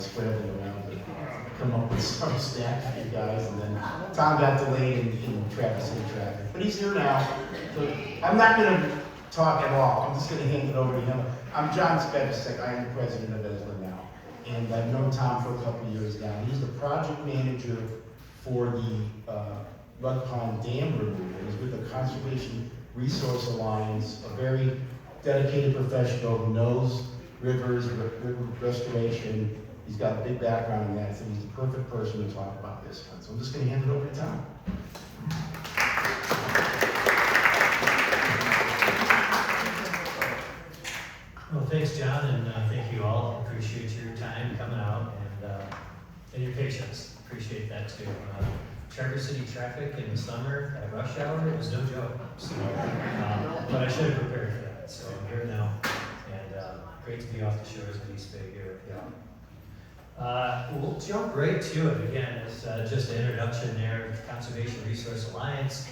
scrambling around to come up with some stack for you guys, and then Tom got delayed in Traverse City traffic. But he's here now, so I'm not gonna talk at all, I'm just gonna hand it over to him. I'm John Spedicek, I am the president of ESLA now, and I've known Tom for a couple of years now. He's the project manager for the Rugg Pond Dam removal. He's with the Conservation Resource Alliance, a very dedicated professional who knows rivers, river restoration. He's got a big background in that, so he's the perfect person to talk about this one. So I'm just going to hand it over to Tom. Well, thanks, John, and thank you all. Appreciate your time coming out and your patience. Appreciate that too. Traverse City traffic in the summer at rush hour is no joke. So, but I should have prepared for that. So I'm here now, and great to be off the shores of East Bay here with y'all. We'll jump right to it. Again, it's just an introduction there. Conservation Resource Alliance.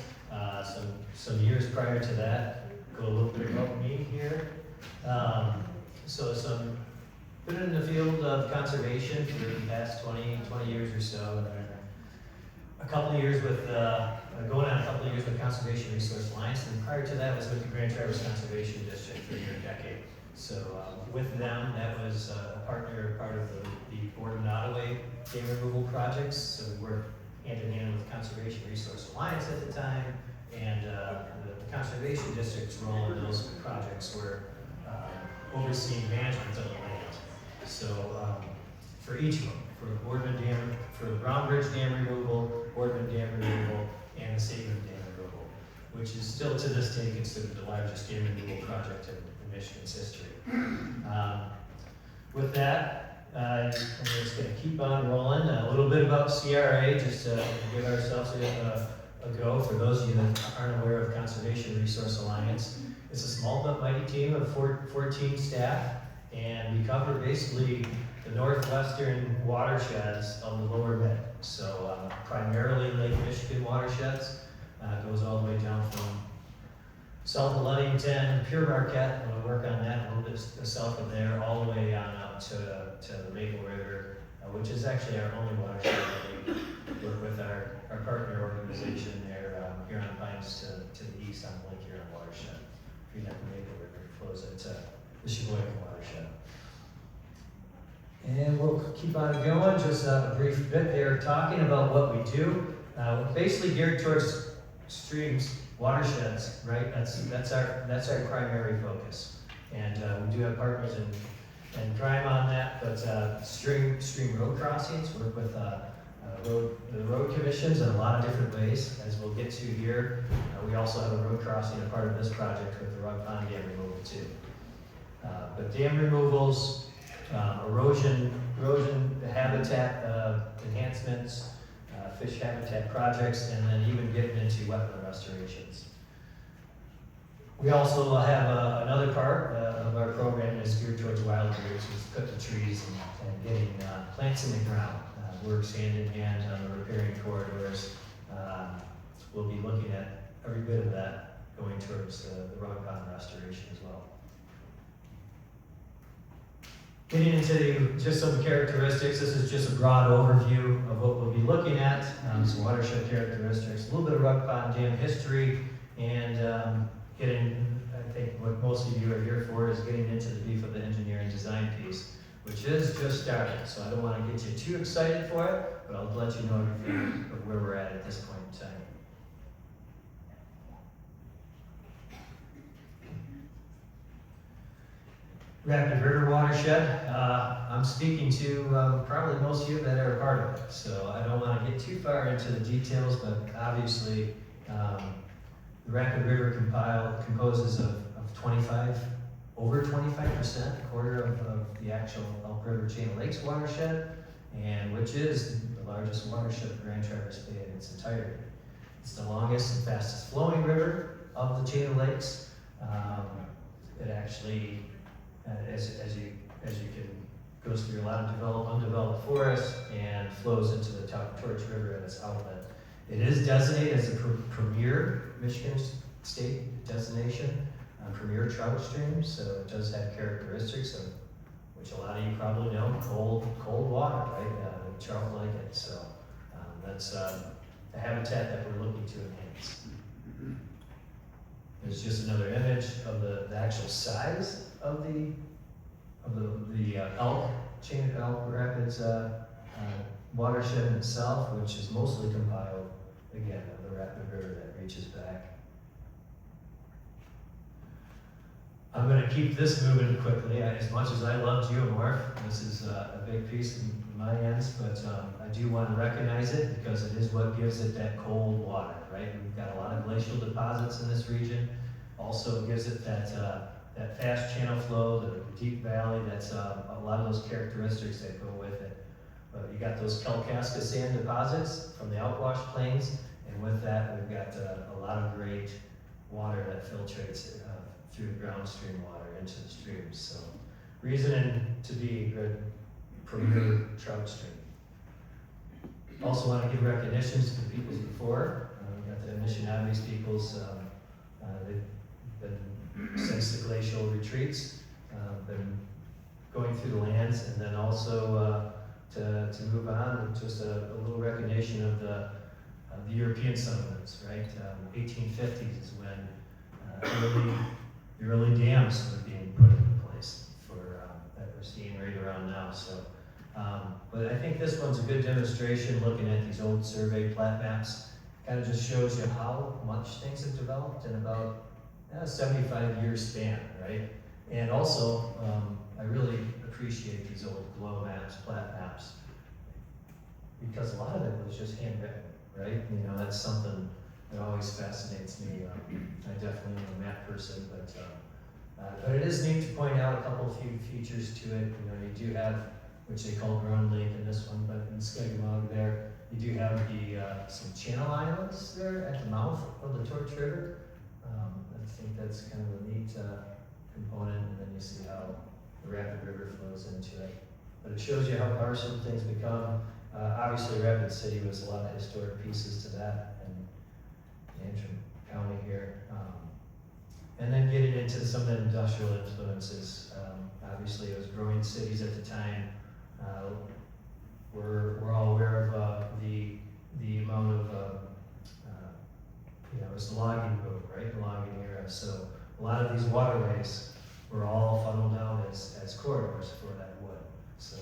Some years prior to that, go a little bit about me here. Been in the field of conservation for the past 20 years or so. A couple of years with, going on a couple of years with Conservation Resource Alliance, and prior to that was with the Grand Traverse Conservation District for a decade. So with them, that was a part of the Borden Nottoway dam removal projects. So we worked hand in hand with Conservation Resource Alliance at the time, and the Conservation District's role in those projects were overseeing management of the land. So for each of them, for the Boardman Dam, for the Brown Bridge Dam removal, Boardman Dam removal, and the Sagan Dam removal, which is still to this day considered the largest dam removal project in Michigan's history. With that, I'm just going to keep on rolling. A little bit about CRA, just to give ourselves a go. For those of you that aren't aware of Conservation Resource Alliance, it's a small but mighty team of 14 staff, and we cover basically the northwestern watersheds of the lower mid. So primarily Lake Michigan watersheds, goes all the way down from south of Ludington, Pure Marquette, and we work on that a little bit south of there, all the way on up to the Maple River, which is actually our only watershed that we work with our partner organization there, Huron Pines to the east on the Lake Huron watershed. Feeding up the Maple River, flows into the Sheboygan watershed. And we'll keep on going, just a brief bit there talking about what we do. Basically geared towards streams, watersheds, right? That's our primary focus. And we do have partners in crime on that, but stream road crossings, work with the road commissions in a lot of different ways, as we'll get to here. We also have a road crossing, a part of this project with the Rugg Pond Dam removal too. But dam removals, erosion habitat enhancements, fish habitat projects, and then even getting into wetland restorations. We also have another part of our program is geared towards wildlife, which is cut the trees and getting plants in the ground. Works hand in hand on the riparian corridors. We'll be looking at every bit of that going towards the Rugg Pond restoration as well. Getting into just some characteristics, this is just a broad overview of what we'll be looking at. Some watershed characteristics, a little bit of Rugg Pond Dam history, and I think what most of you are here for is getting into the beef of the engineering design piece, which is just started. So I don't want to get you too excited for it, but I'll let you know of where we're at this point in time. Rapid River watershed. I'm speaking to probably most of you that are a part of it, so I don't want to get too far into the details, but obviously the Rapid River composes of over 25%, a quarter of the actual Elk River Chain of Lakes watershed, and which is the largest watershed of Grand Traverse Bay in its entirety. It's the longest and fastest flowing river of the Chain of Lakes. It actually, as you can, goes through a lot of undeveloped forest and flows into the Torch River at its outlet. It is designated as a premier Michigan state destination, premier trout stream, so it does have characteristics of which a lot of you probably know, cold water, right? Trout like it, so that's the habitat that we're looking to enhance. There's just another image of the actual size of the Elk Rapids watershed itself, which is mostly compiled, again, of the Rapid River that reaches back. I'm going to keep this moving quickly. As much as I love geomorph, this is a big piece of my ends, but I do want to recognize it because it is what gives it that cold water, right? We've got a lot of glacial deposits in this region. Also gives it that fast channel flow, the deep valley. That's a lot of those characteristics that go with it. But you got those Kalkaska sand deposits from the outwash plains, and with that, we've got a lot of great water that filtrates through groundstream water into the streams. So, reasoning to be a good premier trout stream. Also want to give recognitions to the peoples before. We got the Anishinaabe's peoples. They've been, since the glacial retreats, been going through the lands, and then also to move on, just a little recognition of the European settlements, right? 1850s is when the early dams were being put into place for that we're seeing right around now. So, but I think this one's a good demonstration looking at these old survey plat maps. Kind of just shows you how much things have developed in about a 75-year span, right? And also, I really appreciate these old glow maps, plat maps, because a lot of it was just handwritten, right? You know, that's something that always fascinates me. I definitely am a map person, but it is neat to point out a couple of few features to it. You know, you do have, which they call Ground Lake in this one, but in Skegemog there, you do have some channel islands there at the mouth of the Torch River. I think that's kind of a neat component, and then you see how the Rapid River flows into it. But it shows you how partial things become. Obviously, Rapid City was a lot of historic pieces to that, and Antrim County here. And then getting into some of the industrial influences. Obviously, it was growing cities at the time. We're all aware of the amount of, it was the logging boom, right? The logging era. So a lot of these waterways were all funneled down as corridors for that wood. So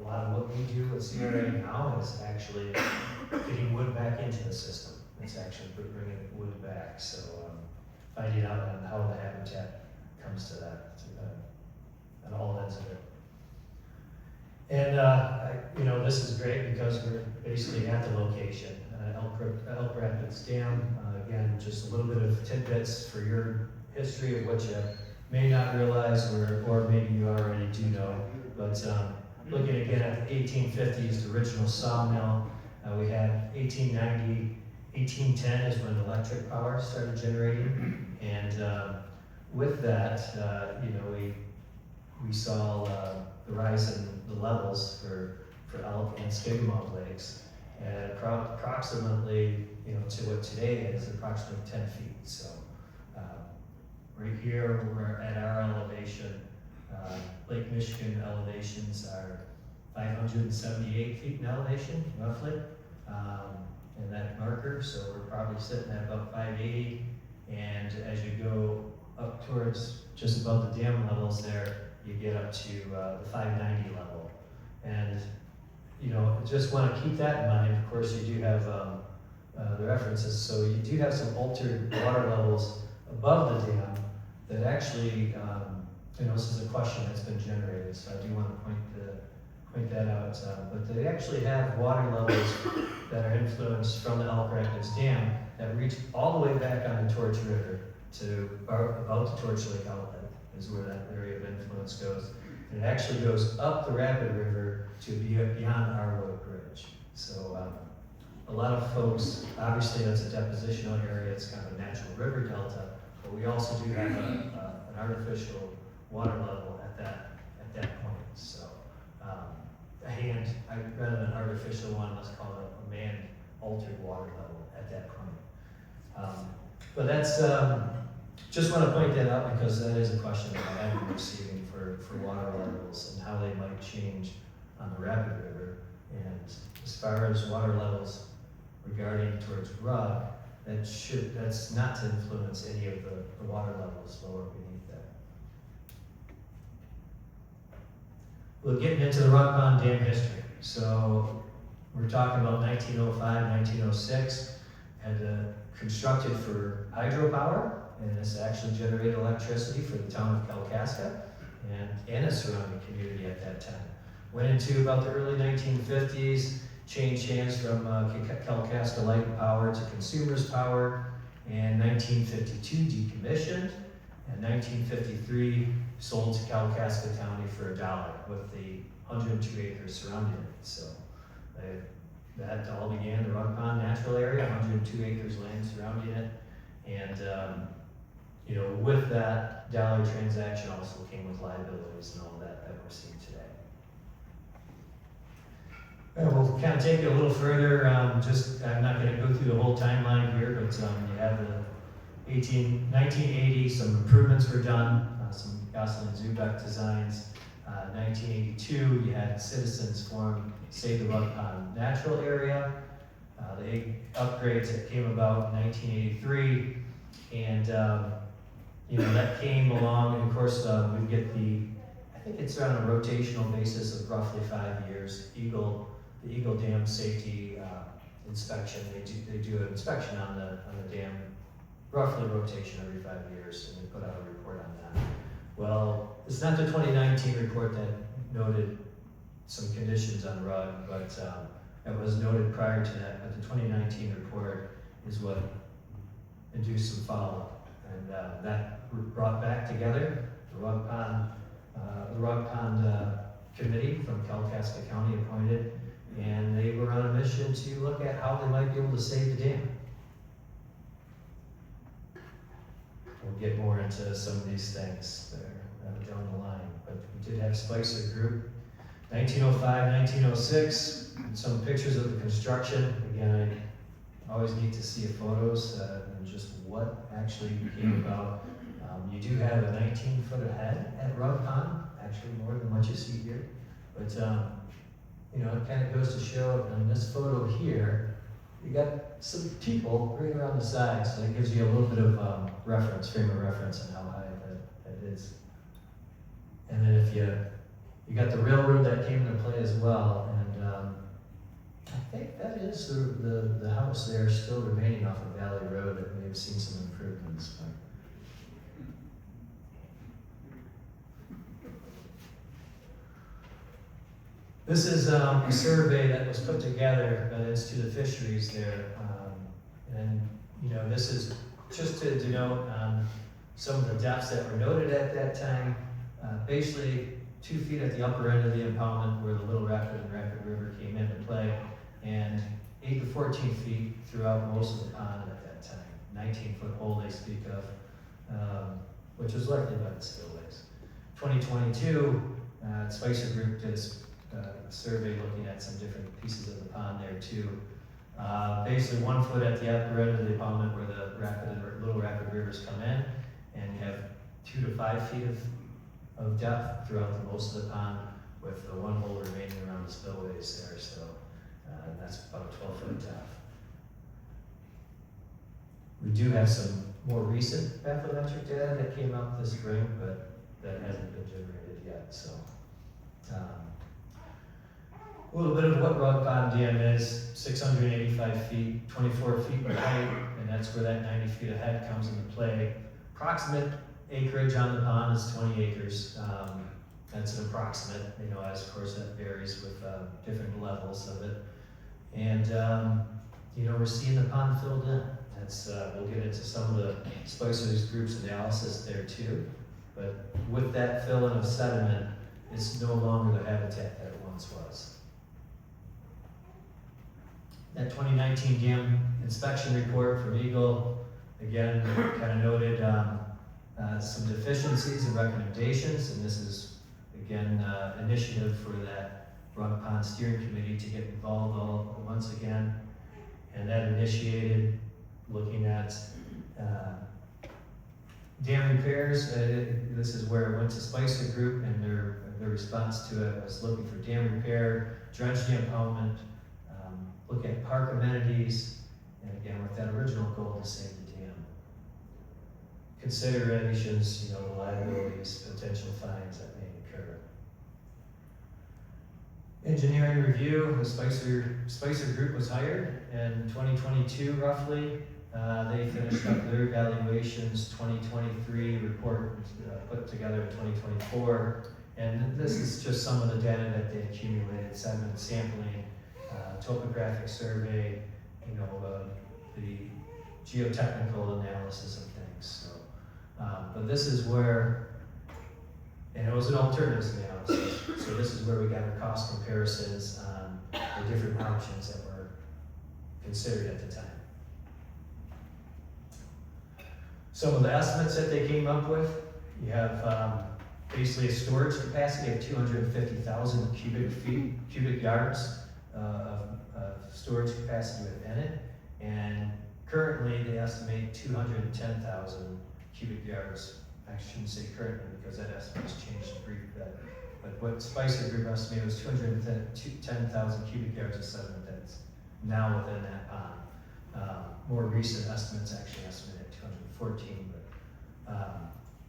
a lot of what we do with CRA now is actually getting wood back into the system. It's actually bringing wood back. So finding out on how the habitat comes to that, and all ends of it. And this is great because we're basically at the location, Elk Rapids Dam. Again, just a little bit of tidbits for your history of what you may not realize, or maybe you already do know. But looking again at the 1850s, the original sawmill, we had 1890, 1810 is when electric power started generating, and with that, we saw the rise in the levels for Elk and Skegemog lakes, and approximately, to what today is approximately 10 feet. So right here, we're at our elevation. Lake Michigan elevations are 578 feet in elevation, roughly, in that marker. So we're probably sitting at about 580. And as you go up towards just above the dam levels there, you get up to the 590 level. And just want to keep that in mind. Of course, you do have the references. So you do have some altered water levels above the dam that actually, this is a question that's been generated, so I do want to point that out. But they actually have water levels that are influenced from the Elk Rapids Dam that reach all the way back on the Torch River to about the Torch Lake outlet is where that area of influence goes. And it actually goes up the Rapid River to beyond Arlo Bridge. So a lot of folks, obviously that's a depositional area, it's kind of a natural river delta, but we also do have an artificial water level at that point. So rather than an artificial one, let's call it a man-altered water level at that point. But that's Just want to point that out because that is a question that I have been receiving for water levels and how they might change on the Rapid River. And as far as water levels regarding towards Rugg, that's not to influence any of the water levels lower beneath that. We're getting into the Rugg Pond Dam history. So we're talking about 1905, 1906, and constructed for hydropower, and it's actually generated electricity for the town of Kalkaska and a surrounding community at that time. Went into about the early 1950s, changed hands from Kalkaska Light Power to Consumers Power, and 1952 decommissioned, and 1953 sold to Kalkaska County for $1 with the 102 acres surrounding it. So that all began the Rugg Pond Natural Area, 102 acres land surrounding it, and with that dollar transaction also came with liabilities and all that we're seeing today. And we'll kind of take it a little further. I'm not going to go through the whole timeline here, but you have the 1980, some improvements were done, some Gosselin Zubek designs. 1982, you had citizens form Save the Rugg Pond Natural Area. The upgrades that came about in 1983, and that came along, and of course we get I think it's on a rotational basis of roughly 5 years. The Eagle Dam Safety Inspection, they do an inspection on the dam, roughly rotation every 5 years, and they put out a report on that. Well, it's not the 2019 report that noted some conditions on Rugg, but that was noted prior to that. But the 2019 report is what induced some follow-up, and that brought back together the Rugg Pond Committee from Kalkaska County appointed, and they were on a mission to look at how they might be able to save the dam. We'll get more into some of these things there down the line, but we did have Spicer Group. 1905, 1906, some pictures of the construction. Again, I always need to see photos and just what actually came about. You do have a 19-foot ahead at Rugg Pond, actually more than what you see here. But it kind of goes to show in this photo here, you got some people right around the side, so that gives you a little bit of frame of reference on how high that is. And then if you got the railroad that came into play as well, and I think that is the house there still remaining off of Valley Road that may have seen some improvements. But this is a survey that was put together as to the fisheries there, and this is just to denote some of the depths that were noted at that time. Basically, 2 feet at the upper end of the impoundment where the Little Rapid and Rapid River came into play, and 8 to 14 feet throughout most of the pond at that time. 19-foot hole they speak of, which was likely by the spillways. 2022, Spicer Group did a survey looking at some different pieces of the pond there too. Basically 1 foot at the upper end of the impoundment where the Rapid and Little Rapid Rivers come in, and you have 2 to 5 feet of depth throughout the most of the pond, with the 1 hole remaining around the spillways there. So that's about a 12-foot depth. We do have some more recent bathymetric data that came out this spring, but that hasn't been generated yet. So a little bit of what Rugg Pond Dam is: 685 feet, 24 feet in height, and that's where that 90 feet ahead comes into play. Approximate acreage on the pond is 20 acres. That's an approximate, as of course that varies with different levels of it. And we're seeing the pond filled in. That's we'll get into some of the Spicer's Group's analysis there too. But with that fill in of sediment, it's no longer the habitat that it once was. That 2019 dam inspection report from Eagle, again, kind of noted some deficiencies and recommendations, and this is, again, initiative for that Rugg Pond Steering Committee to get involved once again, and that initiated looking at Dam repairs, this is where it went to Spicer Group, and their response to it was looking for dam repair, dredge impoundment, look at park amenities, and again, with that original goal to save the dam. Considerations, the liabilities, potential fines that may occur. Engineering review, the Spicer Group was hired in 2022 roughly. They finished up their evaluations, 2023 report put together in 2024. And this is just some of the data that they accumulated: sediment sampling, topographic survey, the geotechnical analysis of things. So, but this is where, and it was an alternatives analysis. So this is where we got our cost comparisons on the different options that were considered at the time. Some of the estimates that they came up with, you have basically a storage capacity of 250,000 cubic yards of storage capacity within it, and currently they estimate 210,000 cubic yards. I shouldn't say currently because that estimate has changed a brief bit, but what Spicer Group estimated was 210,000 cubic yards of sediment that's now within that pond. More recent estimates actually estimate at 214, but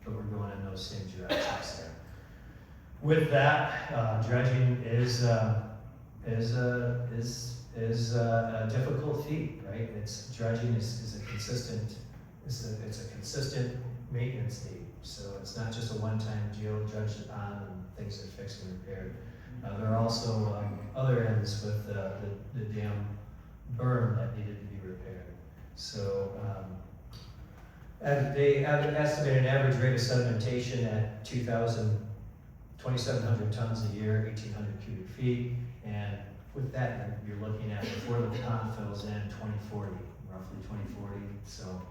we're going in those same directions there. With that, dredging is a difficult feat, right? Dredging is a consistent, it's a consistent maintenance need. So it's not just a one-time deal, dredge the pond and things are fixed and repaired. There are also other ends with the dam berm that needed to be repaired. So and they estimate an average rate of sedimentation at 2,700 tons a year, 1,800 cubic feet. And with that, you're looking at before the pond fills in 2040, roughly 2040. So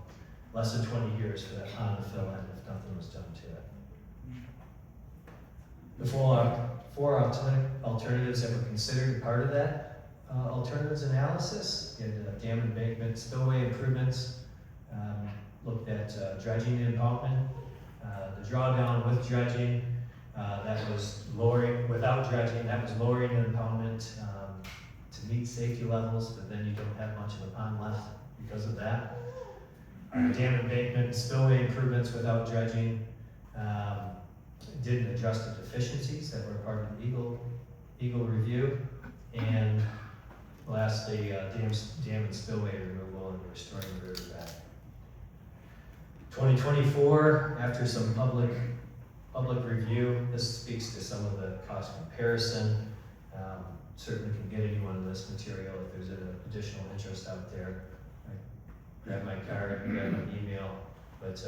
less than 20 years for that pond to fill in if nothing was done to it. The four alternatives that were considered part of that alternatives analysis, you had dam embankment, spillway improvements, looked at dredging and impoundment, the drawdown with dredging, that was lowering, without dredging, that was lowering the impoundment to meet safety levels, but then you don't have much of a pond left because of that. Dam embankment, spillway improvements without dredging, didn't address the deficiencies that were part of the Eagle review, and lastly, dam and spillway removal and restoring the river bed. 2024, after some public review, this speaks to some of the cost comparison. Certainly can get anyone this material if there's an additional interest out there. Grab my card, grab my email, but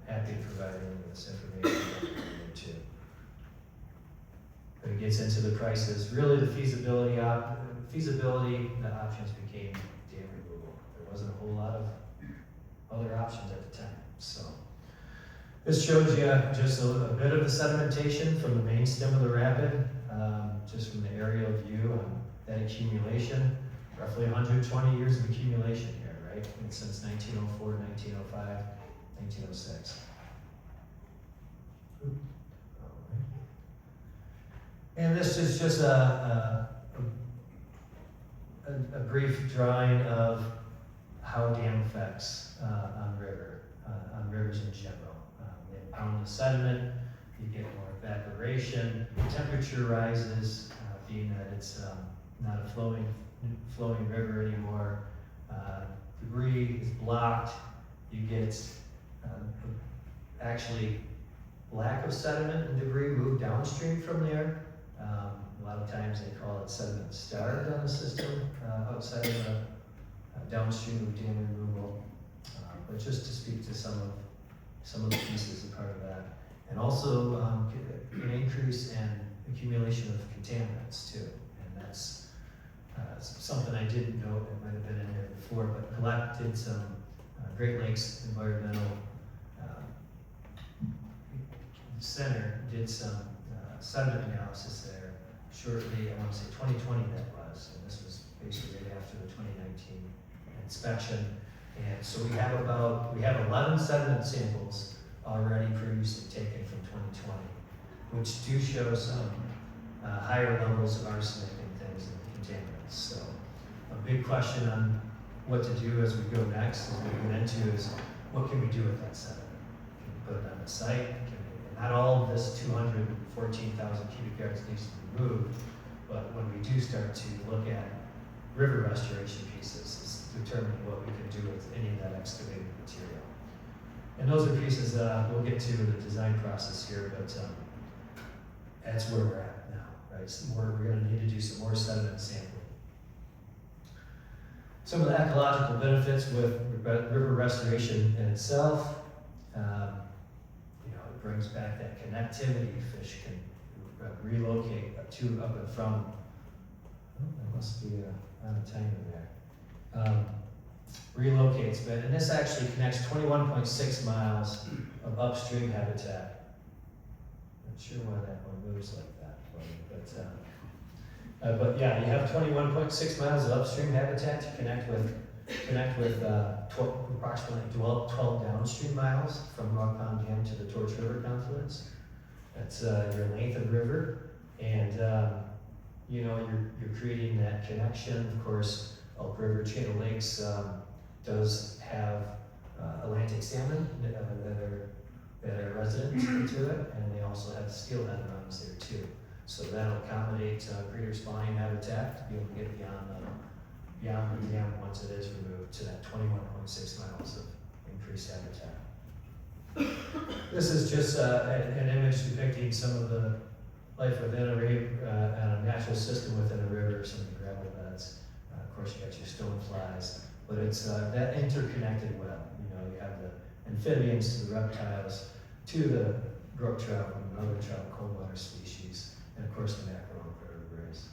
happy to provide any of this information too. But it gets into the prices. Really, the feasibility, the options became dam removal. There wasn't a whole lot of other options at the time. So this shows you just a bit of the sedimentation from the main stem of the rapid, just from the aerial view on that accumulation. Roughly 120 years of accumulation here, right? And since 1904, 1905, 1906. And this is just a brief drawing of how dam effects on rivers in general. They impound the sediment, you get more evaporation, temperature rises, being that it's not a flowing river anymore. Debris is blocked, you get actually lack of sediment and debris moved downstream from there. A lot of times they call it sediment starved on the system outside of the downstream of dam removal. But just to speak to some of the pieces a part of that. And also an increase in accumulation of contaminants too. And that's something I didn't know, it might have been in there before, but Collect did some Great Lakes Environmental Center did some sediment analysis there shortly, I want to say 2020 that was, and this was basically right after the 2019 inspection. And so we have 11 sediment samples already previously taken from 2020, which do show some higher levels of arsenic and things and contaminants. So a big question on what to do as we go next, as we get into, is what can we do with that sediment? Can we put it on the site? Not all of this 214,000 cubic yards needs to be moved, but when we do start to look at river restoration pieces, it's determining what we can do with any of that excavated material. And those are pieces we'll get to in the design process here, but that's where we're at now, right? So we're going to need to do some more sediment sampling. Some of the ecological benefits with river restoration in itself, it brings back that connectivity. Fish can relocate to, up and from. Oh, there must be a timer there. Relocates, and this actually connects 21.6 miles of upstream habitat. Not sure why that one moves like that for me, but yeah, you have 21.6 miles of upstream habitat to connect with approximately 12 downstream miles from Rugg Pond Dam to the Torch River confluence. That's your length of river, and you're creating that connection. Of course, Elk River Chain of Lakes does have Atlantic salmon that are resident to it, and they also have steelhead runs there too. So that'll accommodate greater spawning habitat to be able to get beyond the dam once it is removed to that 21.6 miles of increased habitat. This is just an image depicting some of the life within a natural system within a river, some of the gravel beds. Of course, you got your stoneflies, but it's that interconnected web. You have the amphibians to the reptiles, to the brook trout and other trout, cold water species, and of course the mackerel and vertebrates.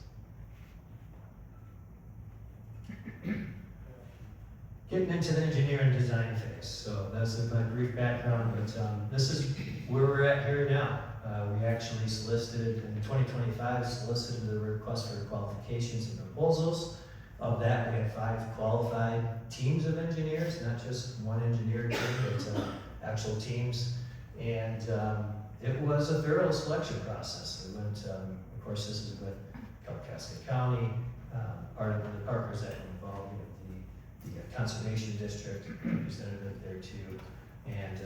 Getting into the engineering design phase. So that's my brief background, but this is where we're at here now. We actually solicited, in 2025, solicited the request for qualifications and proposals. Of that, we had 5 qualified teams of engineers, not just one engineer team, but actual teams. And it was a thorough selection process. We went, of course, this is with Elk-Skegemog County, part of the partners that were involved in the Conservation District, representative there too, and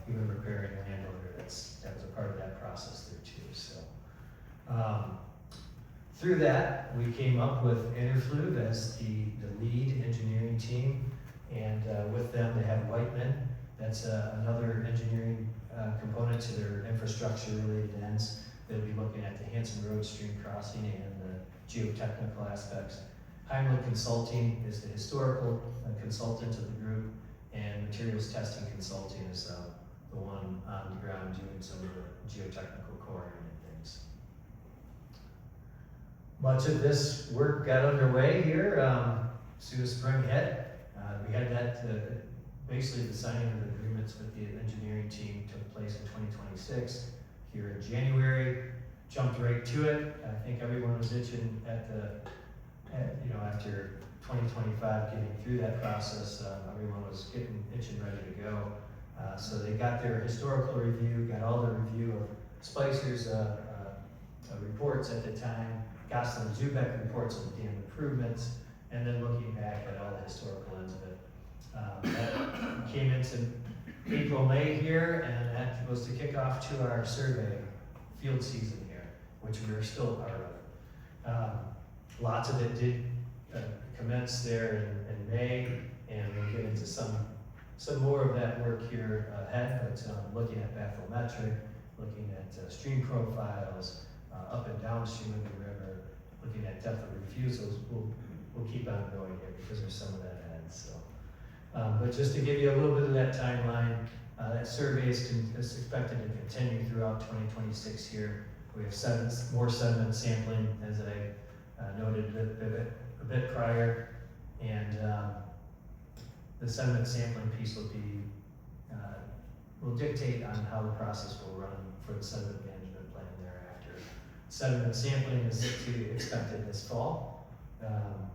even repairing landowner, that was a part of that process there too. So through that, we came up with Interfluve as the lead engineering team, and with them they have Whiteman. That's another engineering component to their infrastructure related ends. They'll be looking at the Hanson Road stream crossing and the geotechnical aspects. Heimlich Consulting is the historical consultant of the group, and Materials Testing Consulting is the one on the ground doing some of the geotechnical coring and things. Much of this work got underway here soon as spring hit. We had that, basically the signing of the agreements with the engineering team took place in 2026. Here in January, jumped right to it. I think everyone was itching after 2025, getting through that process, everyone was itching ready to go. So they got their historical review, got all the review of Spicer's reports at the time, got some Zubek reports of the dam improvements, and then looking back at all the historical ends of it. That came into April, May here, and that was to kick off to our survey field season here, which we are still a part of. Lots of it did commence there in May, and we'll get into some more of that work here ahead, but looking at bathymetric, looking at stream profiles, up and downstream of the river, looking at depth of refusals, we'll keep on going here because there's some of that ahead. So, but just to give you a little bit of that timeline, that survey is expected to continue throughout 2026 here. We have more sediment sampling, as I noted a bit prior, and the sediment sampling piece will dictate on how the process will run for the sediment management plan thereafter. Sediment sampling is expected this fall.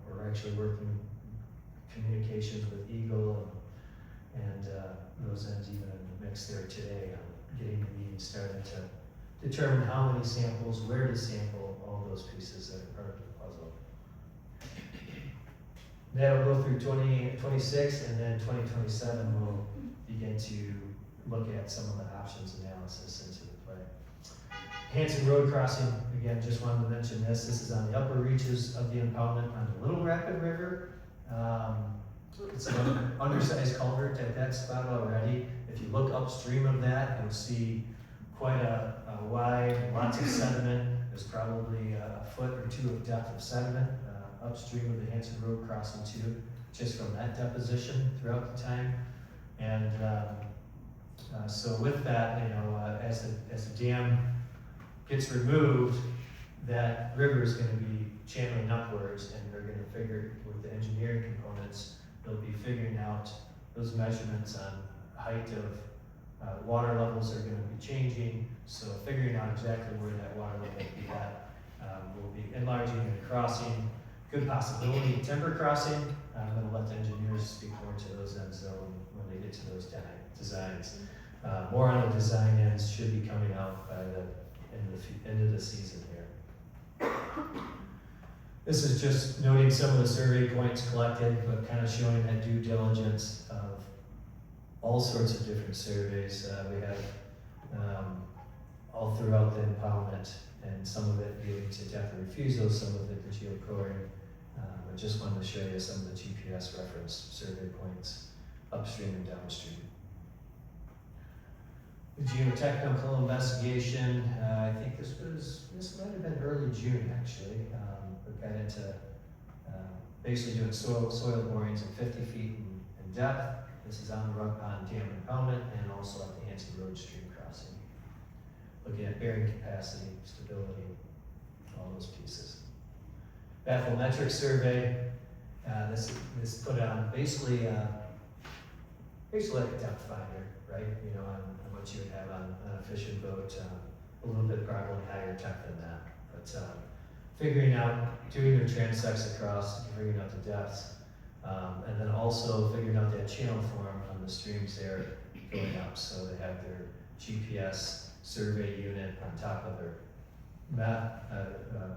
We're actually working communications with Eagle and those ends even in mix there today on getting the meeting started to determine how many samples, where to sample, all those pieces that are part of the puzzle. That'll go through 2026, and then 2027 we'll begin to look at some of the options analysis into the play. Hanson Road crossing, again, just wanted to mention this. This is on the upper reaches of the impoundment on the Little Rapid River. It's an undersized culvert at that spot already. If you look upstream of that, you'll see quite a wide, lots of sediment. There's probably a foot or two of depth of sediment upstream of the Hanson Road crossing too, just from that deposition throughout the time. And so with that, as the dam gets removed, that river is going to be channeling upwards, and they're going to figure with the engineering components, they'll be figuring out those measurements on height of water levels are going to be changing. So figuring out exactly where that water level will be at, will be enlarging and crossing. Good possibility timber crossing. I'm going to let the engineers speak more to those ends though when they get to those designs. More on the design ends should be coming out by the end of the season here. This is just noting some of the survey points collected, but kind of showing that due diligence of all sorts of different surveys. We have all throughout the impoundment, and some of it relating to death or refusal, some of it the geocoring. I just wanted to show you some of the GPS reference survey points upstream and downstream. The geotechnical investigation, I think this might have been early June actually. We got into basically doing soil borings at 50 feet in depth. This is on the Rugg Pond Dam impoundment and also at the Hanson Road stream crossing. Looking at bearing capacity, stability, all those pieces. Bathymetric survey, this put on basically like a depth finder, right? On what you would have on a fishing boat, a little bit probably higher tech than that. But figuring out, doing their transects across, figuring out the depths, and then also figuring out that channel form on the streams there going up. So they have their GPS survey unit on top of their map, on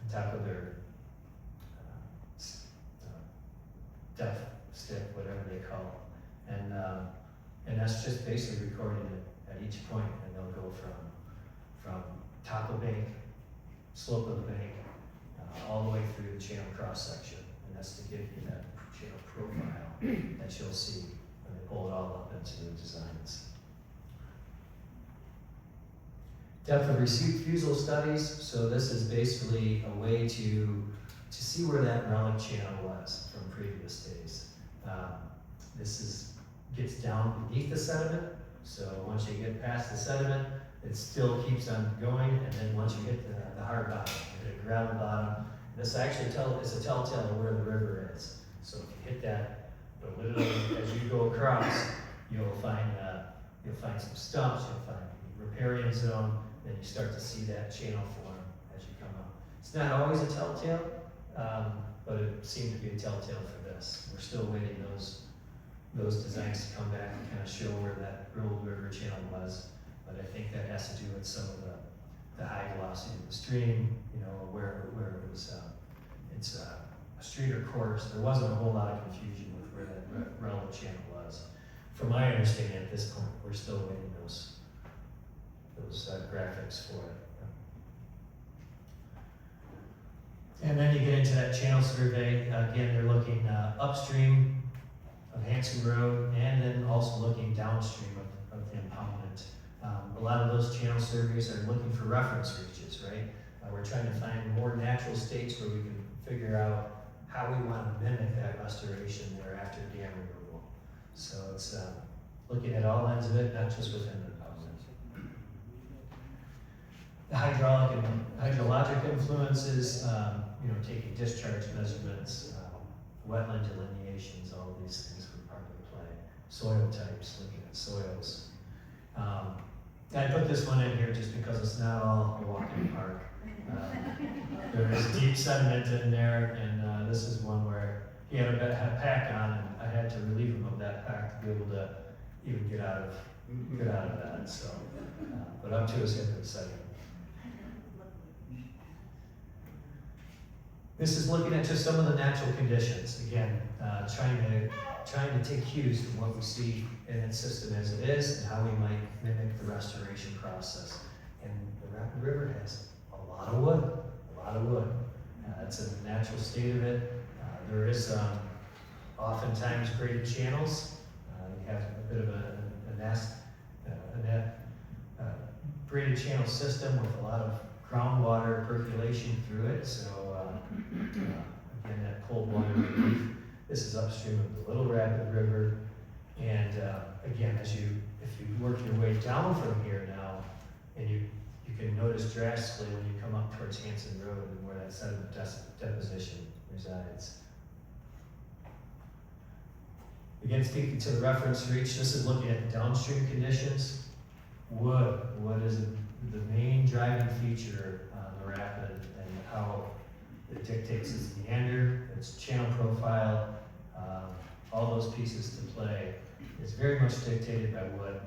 top of their depth stick, whatever they call it. And that's just basically recording it at each point, and they'll go from top of bank, slope of the bank, all the way through the channel cross section, and that's to give you that channel profile that you'll see when they pull it all up into the designs. Depth of refusal studies. So this is basically a way to see where that relic channel was from previous days. Gets down beneath the sediment. So once you get past the sediment, it still keeps on going, and then once you hit the hard bottom, you hit a gravel bottom, this actually is a telltale of where the river is. So if you hit that, but literally as you go across, you'll find some stumps, you'll find a riparian zone, then you start to see that channel form as you come up. It's not always a telltale, but it seemed to be a telltale for this. We're still waiting those designs to come back and kind of show where that old river channel was. But I think that has to do with some of the high velocity of the stream, where it was, it's a street or course. There wasn't a whole lot of confusion with where that relevant channel was. From my understanding at this point, we're still waiting those graphics for it. And then you get into that channel survey. Again, they're looking upstream of Hanson Road, and then also looking downstream of the impoundment. A lot of those channel surveys are looking for reference reaches, right? We're trying to find more natural states where we can figure out how we want to mimic that restoration there after dam removal. So it's looking at all ends of it, not just within the impoundment. The hydraulic and hydrologic influences, taking discharge measurements, wetland delineations, all of these things were part of the play. Soil types, looking at soils. I put this one in here just because it's not all a walk in the park. There is deep sediment in there, and this is one where he had a pack on, and I had to relieve him of that pack to be able to even get out of get out of that, so. But up to his hip in a second. This is looking at just some of the natural conditions. Again, trying to take cues from what we see in its system as it is and how we might mimic the restoration process. And the Rapid River has a lot of wood, it's in the natural state of it. There is oftentimes graded channels. You have a bit of a graded channel system with a lot of groundwater percolation through it. So again, that cold water relief. This is upstream of the Little Rapid River. And again, if you work your way down from here now, and you can notice drastically when you come up towards Hanson Road and where that sediment deposition resides. Again, speaking to the reference reach, this is looking at downstream conditions. Wood is the main driving feature on the rapid and how it dictates its meander, its channel profile, all those pieces to play. It's very much dictated by wood.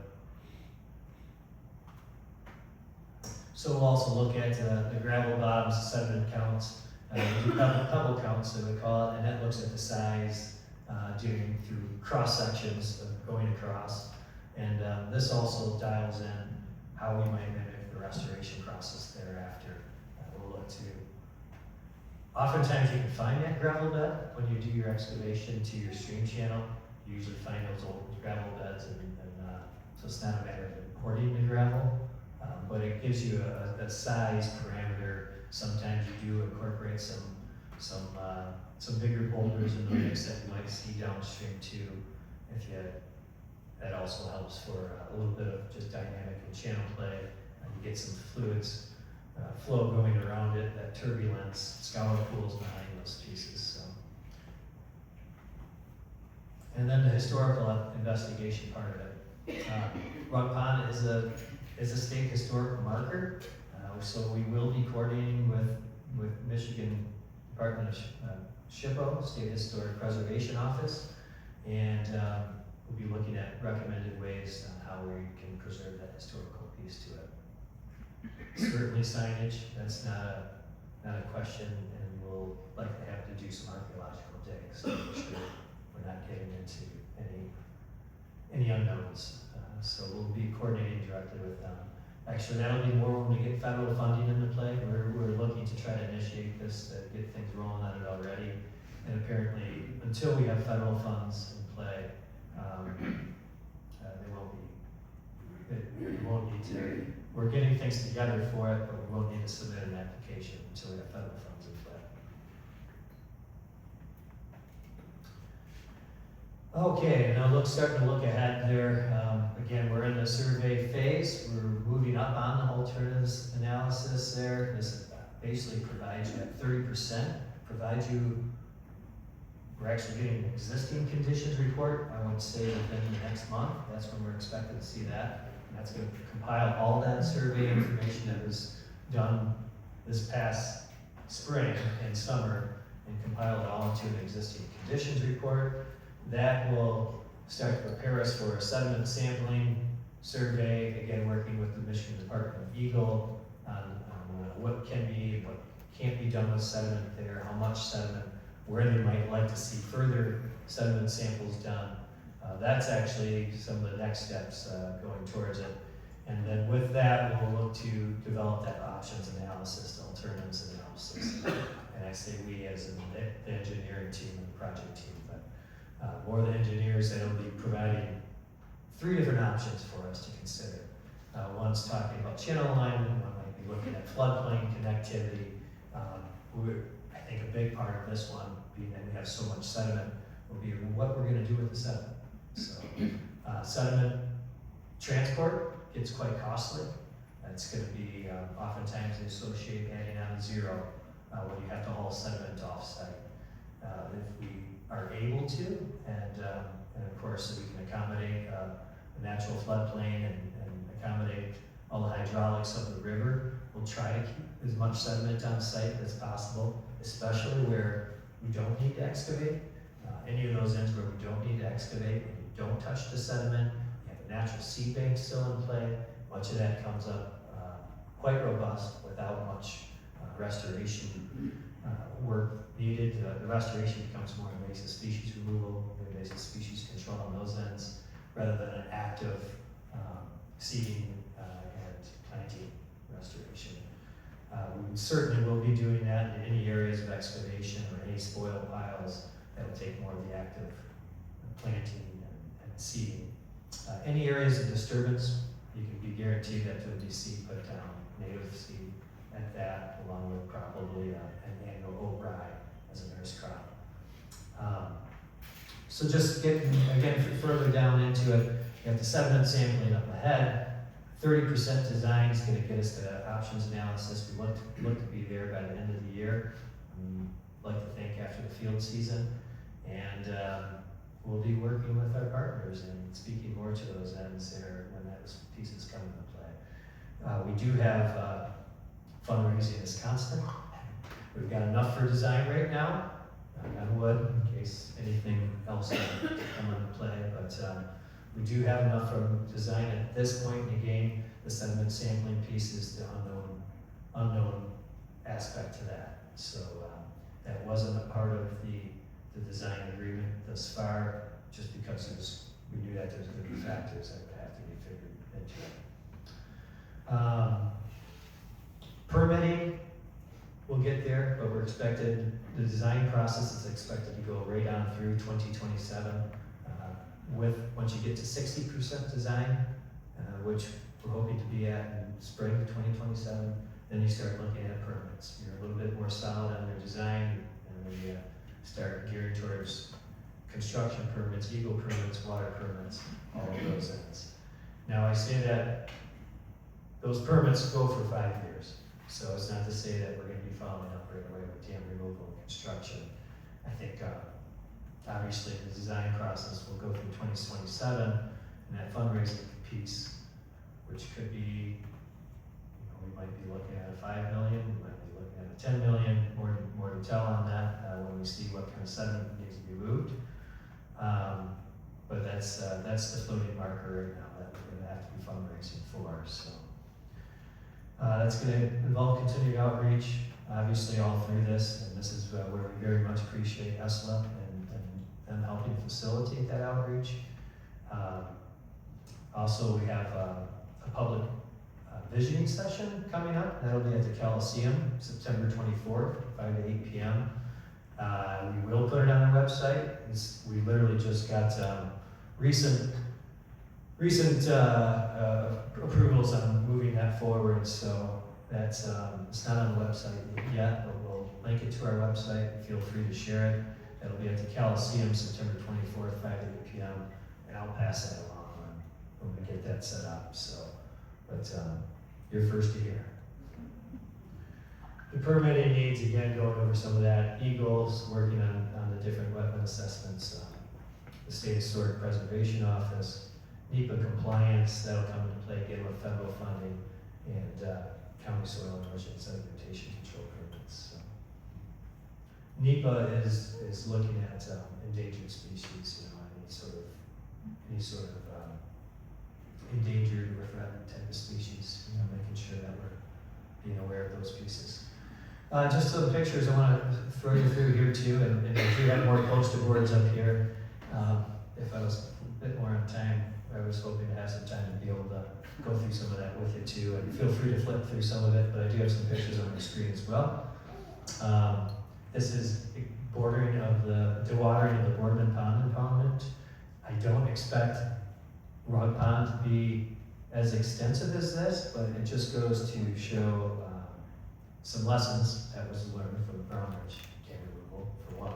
So we'll also look at the gravel bottoms, sediment counts, we do pebble counts, so we call it, and that looks at the size, doing through cross sections of going across. And this also dials in how we might mimic the restoration process thereafter. We'll look to. Oftentimes you can find that gravel bed when you do your excavation to your stream channel. You usually find those old gravel beds, and so it's not a matter of importing the gravel, but it gives you a size parameter. Sometimes you do incorporate some bigger boulders in the mix that you might see downstream too. That also helps for a little bit of just dynamic and channel play. You get some fluids flow going around it, that turbulence, scour pools behind those pieces. So. And then the historical investigation part of it. Rugg Pond is a state historic marker, so we will be coordinating with Michigan Department of SHPO, State Historic Preservation Office, and we'll be looking at recommended ways on how we can preserve that historical piece to it. Certainly signage, that's not a question, and we'll likely have to do some archaeological digs to make sure we're not getting into any unknowns. So we'll be coordinating directly with them. Actually, that'll be more when we get federal funding into play. We're looking to try to initiate this, get things rolling on it already. And apparently, until we have federal funds in play, we won't need to. We're getting things together for it, but we won't need to submit an application until we have federal funds in play. Okay, now starting to look ahead there. Again, we're in the survey phase. We're moving up on the alternatives analysis there. This basically provides you at 30%, we're actually getting an existing conditions report, I would say within the next month. That's when we're expected to see that. And that's going to compile all that survey information that was done this past spring and summer and compile it all into an existing conditions report. That will start to prepare us for a sediment sampling survey, again working with the Michigan Department of Eagle on what can be and what can't be done with sediment there, how much sediment, where they might like to see further sediment samples done. That's actually some of the next steps going towards it. And then with that, we'll look to develop that options analysis, the alternatives analysis. And I say we as in the engineering team and the project team, but more the engineers that will be providing 3 different options for us to consider. One's talking about channel alignment, one might be looking at floodplain connectivity. I think a big part of this one, being that we have so much sediment, will be what we're going to do with the sediment. So sediment transport gets quite costly. It's going to be oftentimes they associate adding on 0 when you have to haul sediment off-site. If we are able to, and of course we can accommodate the natural floodplain and accommodate all the hydraulics of the river, we'll try to keep as much sediment on site as possible, especially where we don't need to excavate. Any of those ends where we don't need to excavate, and you don't touch the sediment, you have the natural seed bank still in play. Much of that comes up quite robust without much restoration work needed. The restoration becomes more invasive species removal, invasive species control on those ends, rather than an active seeding and planting restoration. We certainly will be doing that in any areas of excavation or any spoil piles that will take more of the active planting and seeding. Any areas of disturbance, you can be guaranteed that there will be seed put down, native seed at that, along with probably an annual oat rye as a nurse crop. So just getting, again, further down into it, you have the sediment sampling up ahead. 30% design is going to get us to options analysis. We look to be there by the end of the year. I'd like to think after the field season. And we'll be working with our partners and speaking more to those ends there when those pieces come into play. We do have fundraising is constant. We've got enough for design right now, knock on wood, in case anything else come into play, but we do have enough from design at this point. And again, the sediment sampling piece is the unknown aspect to that. So that wasn't a part of the design agreement thus far, just because we knew that there's going to be factors that would have to be figured into it. Permitting, we'll get there, but we're expected, the design process is expected to go right on through 2027. Once you get to 60% design, which we're hoping to be at in spring of 2027, then you start looking at permits. You're a little bit more solid on your design, and we start gearing towards construction permits, eagle permits, water permits, all of those ends. Now I say that those permits go for 5 years, so it's not to say that we're going to be following up right away with dam removal and construction. I think obviously the design process will go through 2027, and that fundraising piece, which could be, we might be looking at a 5 million, we might be looking at a 10 million, more to tell on that when we see what kind of sediment needs to be moved. But that's the floating marker right now that we're going to have to be fundraising for. So that's going to involve continued outreach, obviously all through this, and this is where we very much appreciate ESLA and helping facilitate that outreach. Also, we have a public visioning session coming up. That'll be at the Coliseum, September 24th, 5 to 8 p.m. We will put it on our website. We literally just got recent approvals on moving that forward, so that's it's not on the website yet, but we'll link it to our website. Feel free to share it. It'll be at the Coliseum, September 24th, 5 to 8 p.m. And I'll pass that along when we get that set up. So, but you're first to hear. The permitting needs, again, going over some of that. Eagles, working on the different wetland assessments. The State Historic Preservation Office, NEPA compliance, that'll come into play again with federal funding, and county soil erosion sedimentation control permits. So. NEPA is looking at endangered species, any sort of endangered or threatened type of species, making sure that we're being aware of those pieces. Just some pictures I want to throw you through here too, and if you have more poster boards up here, if I was a bit more on time, I was hoping to have some time to be able to go through some of that with you too, and feel free to flip through some of it, but I do have some pictures on the screen as well. This is bordering of the dewatering of the Boardman Pond impoundment. I don't expect Rugg Pond to be as extensive as this, but it just goes to show some lessons that was learned from Brownridge dam removal, for one,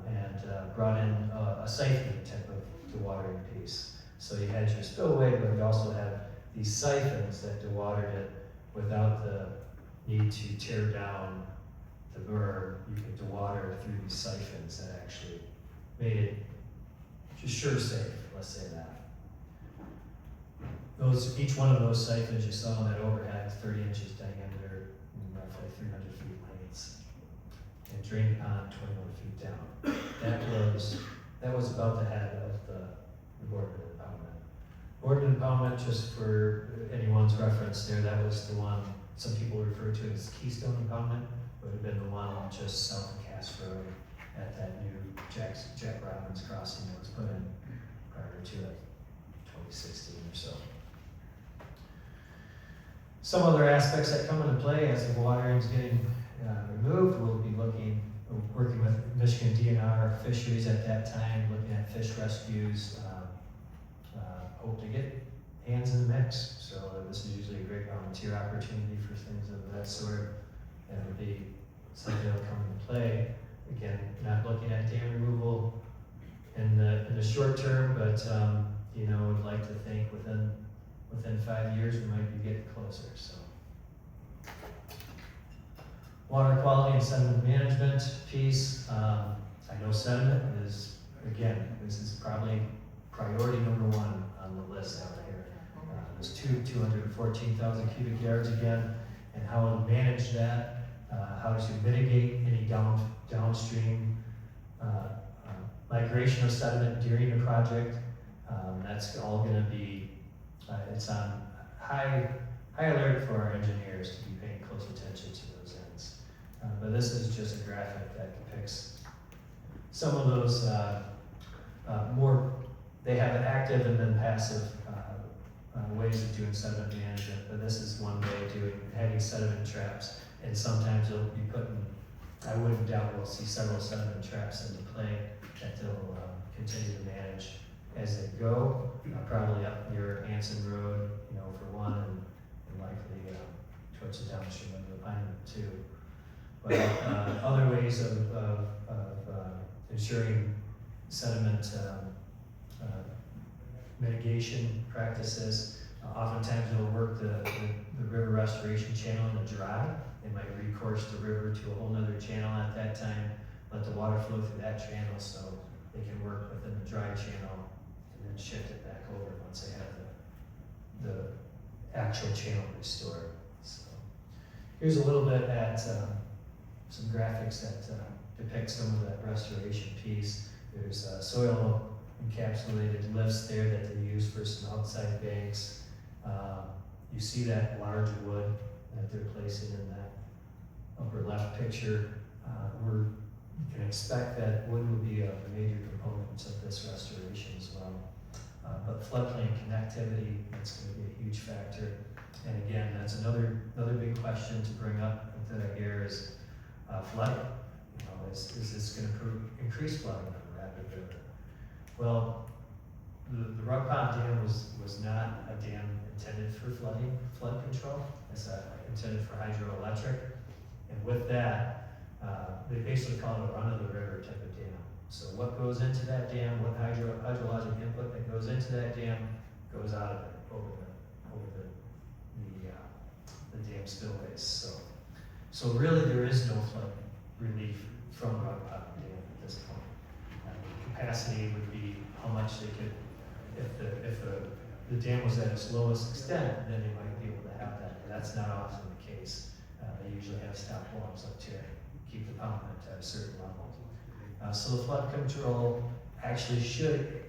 and brought in a siphoning type of dewatering piece. So you had your spillway, but you also had these siphons that dewatered it without the need to tear down the berm. You could dewater through these siphons that actually made it just sure safe, let's say that. Each one of those siphons you saw on that overhead, 30 inches diameter, and roughly 300 feet lengths, and drained the pond 21 feet down. That was about the head of the Boardman impoundment. Boardman impoundment, just for anyone's reference there, that was the one some people refer to as Keystone impoundment, would have been the one just south of Cass Road at that new Jack Robbins crossing that was put in prior to it, 2016 or so. Some other aspects that come into play as the watering is getting removed, we'll be working with Michigan DNR fisheries at that time, looking at fish rescues, hope to get hands in the mix. So this is usually a great volunteer opportunity for things of that sort. And it'll be something that'll come into play. Again, not looking at dam removal in the short term, but would like to think within 5 years we might be getting closer. So, water quality and sediment management piece. I know sediment is, again, this is probably priority number one on the list out here. There's 214,000 cubic yards again, and how to manage that, how to mitigate any downstream migration of sediment during the project. That's all going to be, it's on high alert for our engineers to be paying close attention to those ends. But this is just a graphic that depicts some of those more, they have active and then passive ways of doing sediment management, but this is one way of having sediment traps, and sometimes they'll be putting, I wouldn't doubt we'll see several sediment traps into play that they'll continue to manage as they go, probably up near Hanson Road, for one, and likely towards the downstream of the Pine too. But other ways of ensuring sediment mitigation practices. Oftentimes they'll work the river restoration channel in the dry. They might recourse the river to a whole nother channel at that time, let the water flow through that channel so they can work within the dry channel and then shift it back over once they have the actual channel restored. So here's a little bit at some graphics that depict some of that restoration piece. There's soil encapsulated lifts there that they use for some outside banks. You see that large wood that they're placing in that upper left picture. You can expect that wood will be a major component of this restoration as well. But floodplain connectivity, that's going to be a huge factor. And again, that's another big question to bring up that I hear is flooding. Is this going to increase flooding on the Rapid River? Well, the Rugg Pond Dam was not a dam intended for flood control. It's intended for hydroelectric. And with that, they basically call it a run-of-the-river type of dam. So what goes into that dam, what hydrologic input that goes into that dam goes out of it over the dam spillways. So really there is no flood relief from Rugg Pond Dam at this point. Capacity would be how much they could, if the dam was at its lowest extent, then they might be able to have that. But that's not often the case. They usually have stop walls up to keep the pondment at a certain level. So the flood control actually should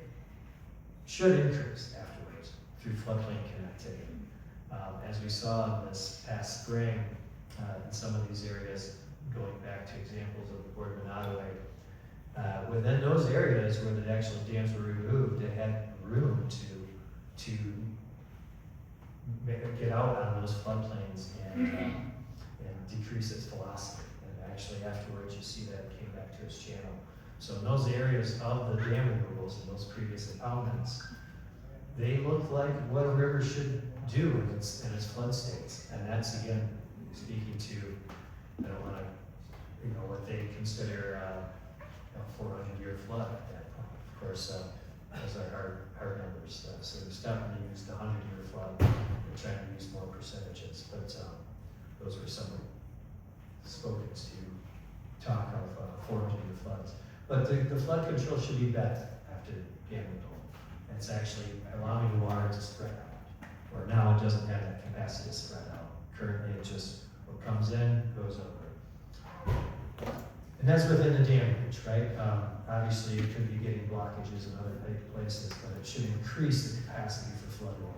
increase afterwards through floodplain connectivity. As we saw in this past spring, in some of these areas, going back to examples of the Boardman Ottaway, within those areas where the actual dams were removed, it had room to get out on those floodplains and decrease its velocity. And actually afterwards you see that it came back to its channel. So in those areas of the dam removals and those previous impoundments, they look like what a river should do in its flood states. And that's again speaking to, I don't want to, what they consider a 400-year flood at that point. Of course, those are hard numbers. So they're starting to use the 100-year flood. They're trying to use more percentages, but those were some spokans to talk of 400-year floods. But the flood control should be better after dam removal. It's actually allowing the water to spread out. Where now it doesn't have that capacity to spread out. Currently, it just what comes in goes over. And that's within the dam bridge, right? Obviously, it could be getting blockages in other places, but it should increase the capacity for flood water.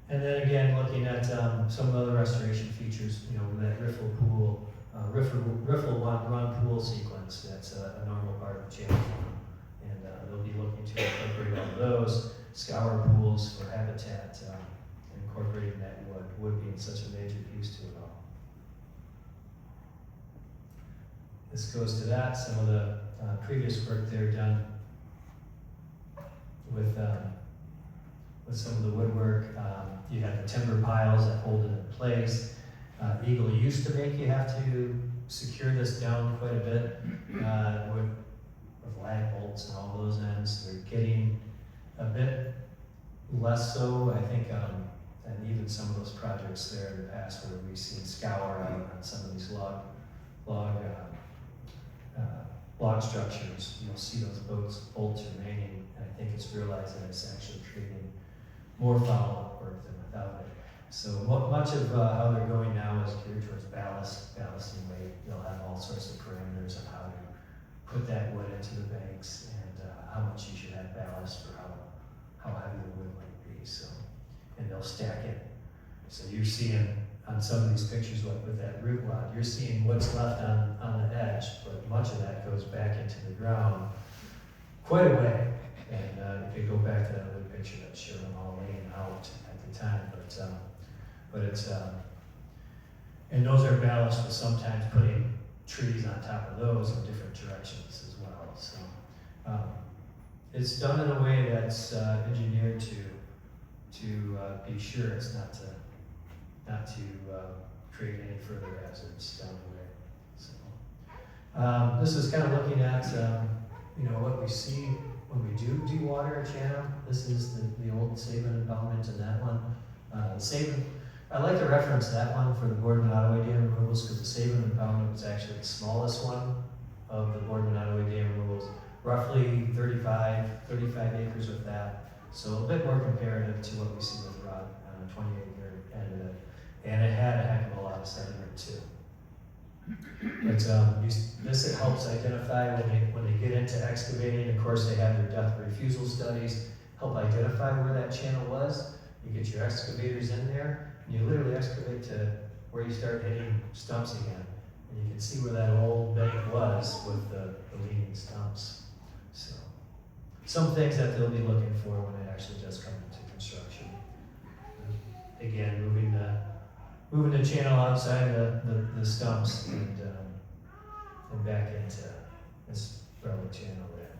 And then again, looking at some of the other restoration features, that riffle pool, riffle run pool sequence, that's a normal part of the channel farm. And they'll be looking to incorporate all of those, scour pools for habitat, incorporating that wood being such a major piece to it all. This goes to that, some of the previous work there done with some of the woodwork. You have the timber piles that hold it in place. Eagle used to make you have to secure this down quite a bit with lag bolts and all those ends. They're getting a bit less so, I think, than even some of those projects there in the past where we've seen scour out on some of these log structures. You'll see those bolts remaining, and I think it's realized that it's actually creating more follow-up work than without it. So much of how they're going now is geared towards ballasting weight. They'll have all sorts of parameters on how to put that wood into the banks and how much you should have ballast for how heavy the wood might be. So, and they'll stack it. So you're seeing on some of these pictures with that root rod, you're seeing what's left on the edge, but much of that goes back into the ground quite a way. And if you go back to that other picture that showed them all laying out at the time, but it's and those are ballast with sometimes putting trees on top of those in different directions as well. So it's done in a way that's engineered to be sure it's not to create any further hazards down the way. So this is kind of looking at what we see when we do water a channel. This is the old Sabin impoundment in that one. Sabin, I like to reference that one for the Boardman Ottaway dam removals because the Sabin impoundment was actually the smallest one of the Boardman Ottaway dam removals, roughly 35 acres with that. So a bit more comparative to what we see with Rugg on a 20-acre end of it. And it had a heck of a lot of sediment too. But this helps identify when they get into excavating. Of course, they have their depth refusal studies, help identify where that channel was. You get your excavators in there, and you literally excavate to where you start hitting stumps again. And you can see where that old bank was with the leaning stumps. So, some things that they'll be looking for when it actually does come into construction. Again, moving the channel outside the stumps and back into this relic channel there.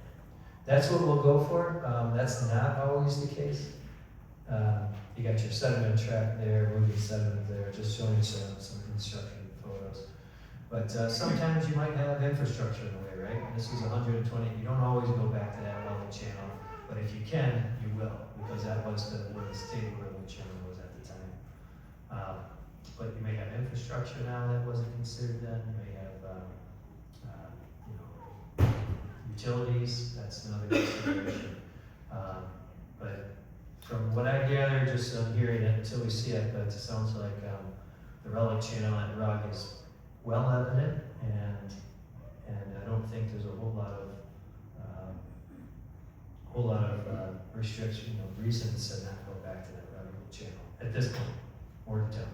That's what we'll go for. That's not always the case. You got your sediment trap there, moving sediment there, just showing you some construction photos. But sometimes you might have infrastructure in the way, right? And this was 120. You don't always go back to that relic channel, but if you can, you will, because that was where the state relic channel was at the time. But you may have infrastructure now that wasn't considered then. You may have utilities. That's another consideration. But from what I gather, just hearing it until we see it, but it sounds like the relic channel at Rugg is well evident, and I don't think there's a whole lot of restriction, reasons to not go back to that relic channel at this point. More to tell.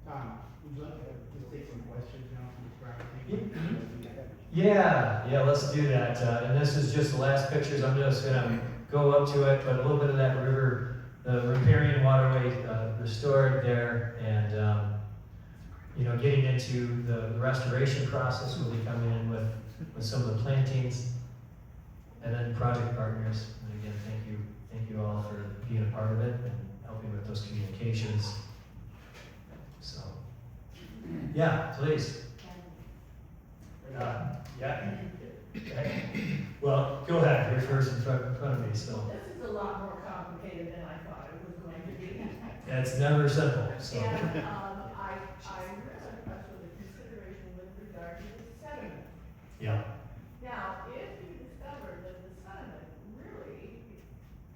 Tom, would you like to just take some questions now from the crowd? Yeah, let's do that. And this is just the last pictures. I'm just gonna go up to it, but a little bit of that river, the riparian waterway restored there, and getting into the restoration process. We'll be coming in with some of the plantings, and then project partners. And again, thank you all for being a part of it and helping with those communications. So, yeah, please. Yeah. Okay. Well, go ahead. You're first in front of me, so. This is a lot more complicated than I thought it was going to be. It's never simple, so. And I really impressed with the consideration with regard to the sediment. Yeah. Now, if you discover that the sediment really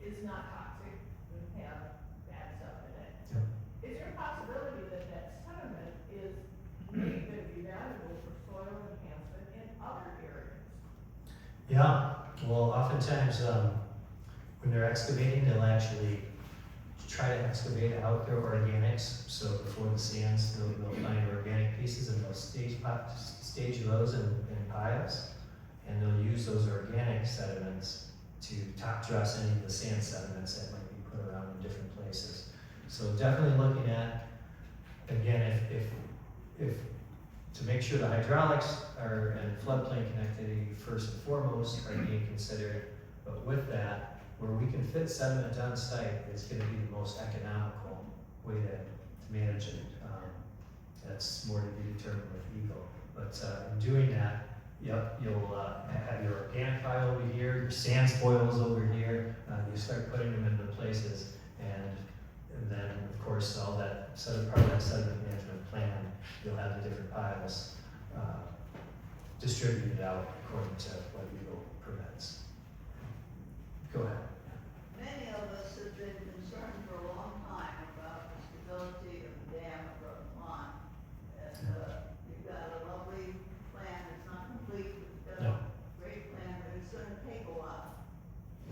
is not toxic, doesn't have bad stuff in it, Yeah. is there a possibility that that sediment is Yeah, well, oftentimes, when they're excavating, they'll actually try to excavate out their organics. So before the sands, they'll find organic pieces and they'll stage those in piles. And they'll use those organic sediments to top dress any of the sand sediments that might be put around in different places. So definitely looking at, again, if to make sure the hydraulics are and floodplain connectivity first and foremost are being considered, but with that, where we can fit sediment on site is going to be the most economical way to manage it. That's more to be determined with EGLE. But in doing that, yep, you'll have your organic pile over here, your sand spoils over here. You start putting them into places, and then of course all that part of that sediment management plan, you'll have the different piles distributed out according to what EGLE permits. Go ahead. Many of us have been concerned for a long time about the stability of the dam at Rugg Pond. And you've got a lovely plan, it's not complete, but you've got No. a great plan, but it's gonna take a while.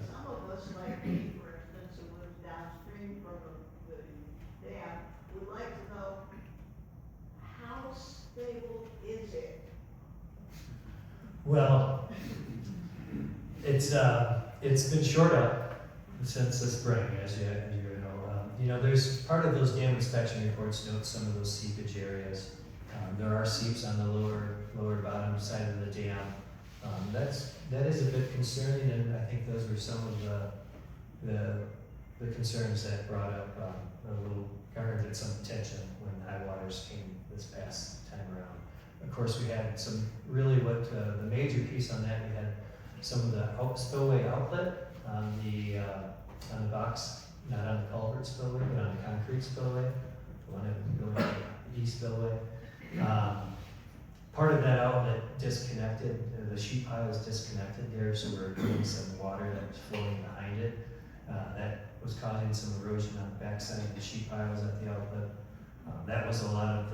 Some of us, like me, for instance, who live downstream from the dam, would like to know, how stable is it? Well, it's been shored up since the spring, as you know. You know, there's part of those dam inspection reports note some of those seepage areas. There are seeps on the lower bottom side of the dam. That is a bit concerning, and I think those were some of the concerns that brought up garnered some attention when high waters came this past time around. Of course, we had some really the major piece on that, we had some of the spillway outlet on the box, not on the culvert spillway, but on the concrete spillway, the one going to the east spillway. Part of that outlet disconnected, the sheet pile is disconnected there, so we're getting some water that was flowing behind it. That was causing some erosion on the backside of the sheet piles at the outlet. That was a lot of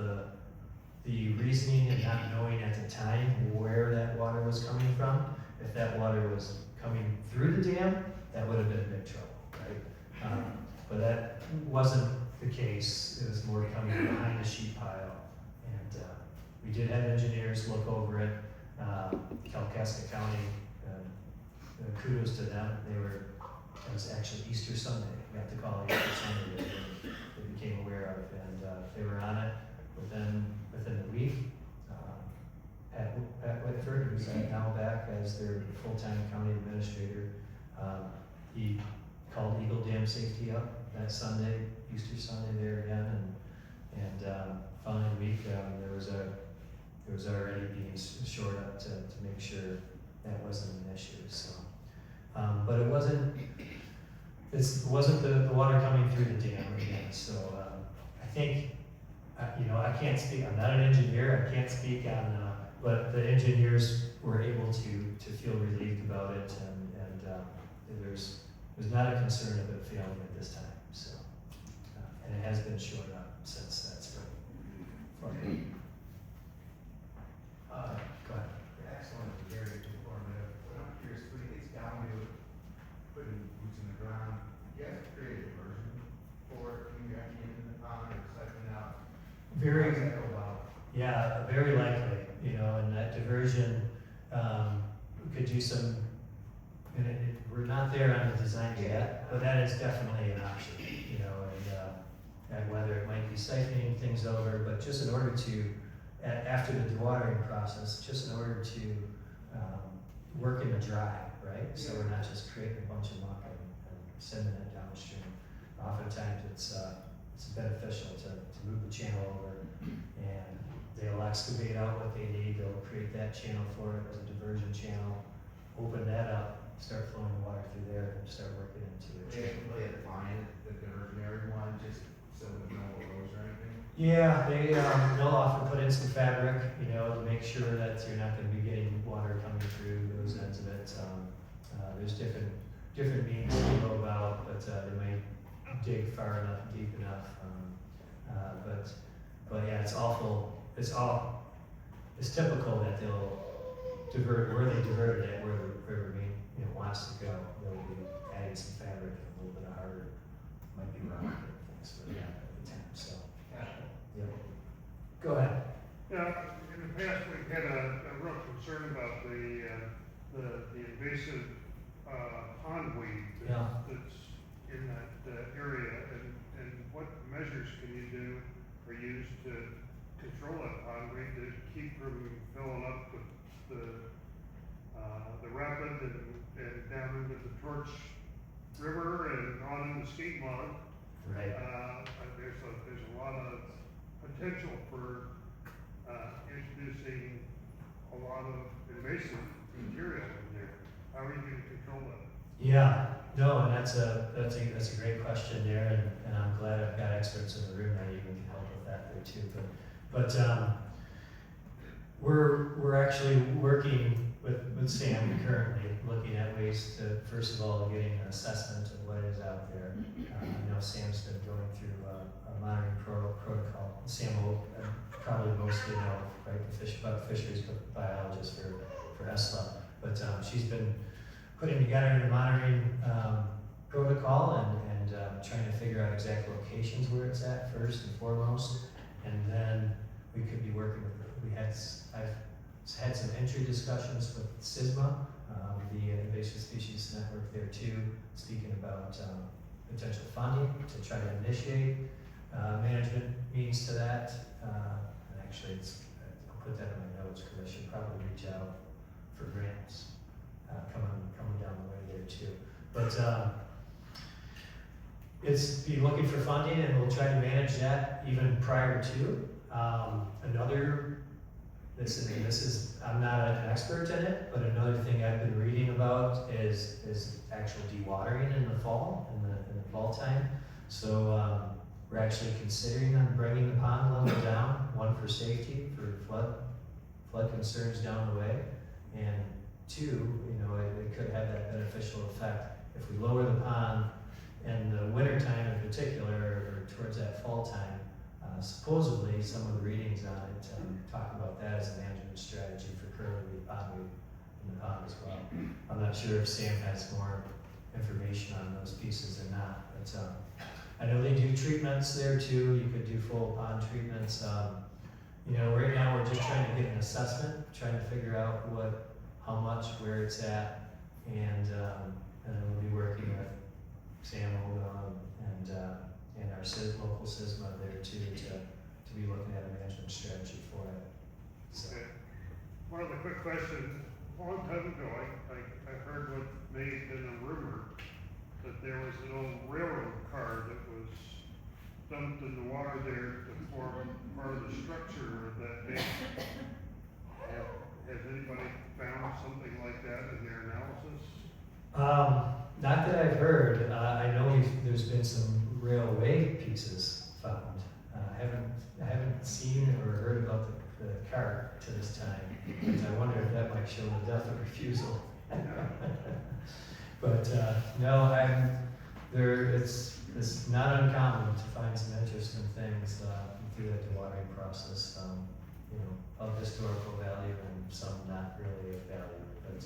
the reasoning and not knowing at the time where that water was coming from. If that water was coming through the dam, that would have been big trouble, right? But that wasn't the case. It was more coming behind the sheet pile. And we did have engineers look over it. Elk-Skegemog County, kudos to them. It was actually Easter Sunday. We have to call it Easter Sunday. They became aware of, and they were on it within the week. Pat Whitford, who's now back as their full-time county administrator, he called Eagle Dam Safety up that Sunday, Easter Sunday there again, and following week there was already being shored up to make sure that wasn't an issue. So, but it wasn't the water coming through the dam again. So I think I can't speak. I'm not an engineer. I can't speak on. But the engineers were able to feel relieved about it, and there's not a concern of it failing at this time. So, and it has been shored up since that spring. Go ahead. Excellent, very informative. But I'm curious, when it gets down to putting boots in the ground, you have to create a diversion for it when you're actually in the pond or siphoning out. Very. How does that go about? Yeah, very likely, and that diversion, we could do some, and we're not there on the design yet, but that is definitely an option, and whether it might be siphoning things over, but just in order to, after the dewatering process, just in order to work in the dry, right? So we're not just creating a bunch of muck and sending it downstream. Oftentimes it's beneficial to move the channel over, and they'll excavate out what they need, they'll create that channel for it as a diversion channel, open that up, start flowing water through there, and start working into it. They actually define the diversionary one, just so there's no erosion or anything? Yeah, they'll often put in some fabric, to make sure that you're not gonna be getting water coming through those ends of it. There's different means to go about, but they might dig far enough, deep enough. But yeah, it's typical that they'll divert, where they diverted it, where the river wants to go, they'll be adding some fabric and a little bit of harder, might be wrong, things, but yeah, at the time, so, yeah. Go ahead. Yeah, in the past, we've had a real concern about the invasive, pondweed Yeah. that's in that, area, and what measures can you do or use to control that pondweed to keep from filling up with the rapid and down into the Torch River and on into Skegemog? Right. There's a lot of potential for, introducing a lot of invasive material in there. How are you gonna control that? Yeah, no, and that's a great question there, and I'm glad I've got experts in the room that even can help with that there too. But we're actually working with Sam currently, looking at ways to, first of all, getting an assessment of what is out there. I know Sam's been going through a monitoring protocol. Sam will probably mostly know, right, about fisheries biologist for ESLA, but she's been putting together a monitoring protocol and trying to figure out exact locations where it's at first and foremost, and then we could be working with. I've had some entry discussions with SISMA, the Invasive Species Network there too, speaking about potential funding to try to initiate management meetings to that. And actually, I'll put that in my notes because I should probably reach out for grants coming down the way there too. But it's be looking for funding, and we'll try to manage that even prior to. This is I'm not an expert in it, but another thing I've been reading about is actual dewatering in the fall, in the fall time. So we're actually considering on bringing the pond level down, one for safety, for flood concerns down the way, and two, it could have that beneficial effect. If we lower the pond in the winter time in particular, or towards that fall time, supposedly some of the readings on it talk about that as a management strategy for curly pondweed in the pond as well. I'm not sure if Sam has more information on those pieces or not, but I know they do treatments there too. You could do full pond treatments. Right now we're just trying to get an assessment, trying to figure out how much, where it's at, and then we'll be working with Sam Oldham and our local SISMA there too to be looking at a management strategy for it. So. Okay. One other quick question. A long time ago, I heard what may have been a rumor that there was an old railroad car that was dumped in the water there to form part of the structure of that dam. Has anybody found something like that in their analysis? Not that I've heard. I know there's been some railway pieces found. I haven't seen or heard about the cart to this time. Because I wonder if that might show the death of refusal. But no, it's not uncommon to find some interesting things through that dewatering process. Of historical value and some not really of value, but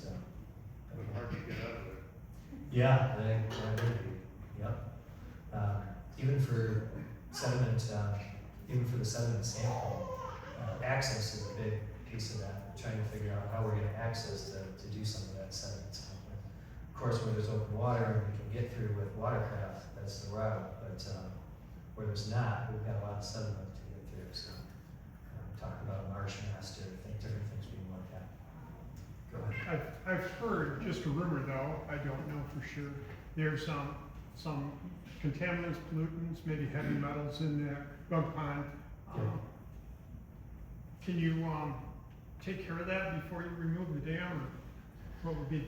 Hard to get out of there. yeah, they would be. Yep. Even for sediment, even for the sediment sample, access is a big piece of that. Trying to figure out how we're going to access to do some of that sediment sampling. Of course, where there's open water and we can get through with watercraft, that's the route. But where there's not, we've got a lot of sediment to get through. So talk about marsh master, different things being looked at. Go ahead. I've heard, just a rumor though, I don't know for sure, there's some contaminants, pollutants, maybe heavy metals in that Rugg pond. Can you take care of that before you remove the dam, or what would be the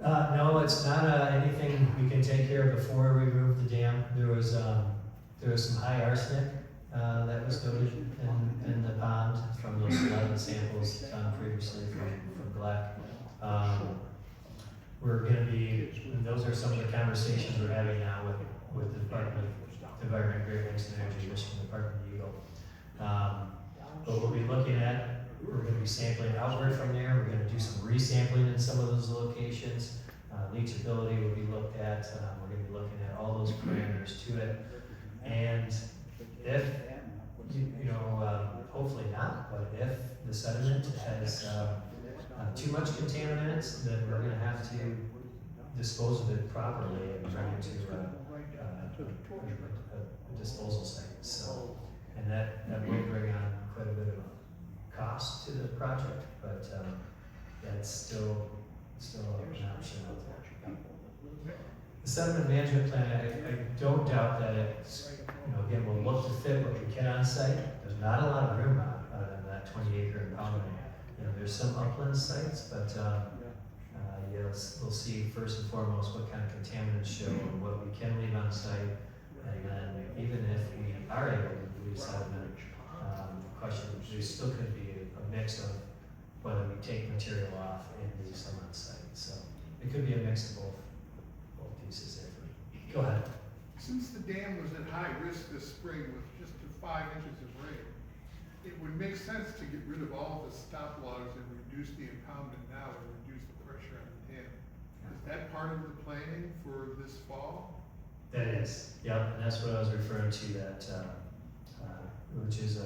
plan? No, it's not anything we can take care of before we remove the dam. There was some high arsenic that was noted in the pond from those 11 samples done previously from Black. We're going to be, and those are some of the conversations we're having now with the Department of Environment, Great Lakes and Energy, Michigan Department of Eagle. But we'll be looking at we're gonna be sampling outward from there, we're gonna do some resampling in some of those locations. Leachability will be looked at, we're gonna be looking at all those parameters to it. And if, hopefully not, but if the sediment has too much contaminants, then we're gonna have to dispose of it properly and bring it to a disposal site. So, and that will bring on quite a bit of cost to the project, but that's still an option out there. The sediment management plan, I don't doubt that it's, again, we'll look to fit what we can on site. There's not a lot of room on that 20-acre impoundment. There's some upland sites, but we'll see first and foremost what kind of contaminants show and what we can leave on site. And then even if we are able to leave sediment, question, there's still going to be a mix of whether we take material off and leave some on site. So it could be a mix of both pieces there. Go ahead. Since the dam was at high risk this spring with just 5 inches of rain, it would make sense to get rid of all the stop logs and reduce the impoundment now and reduce the pressure on the dam. Is that part of the planning for this fall? That is, yep, and that's what I was referring to, that, which is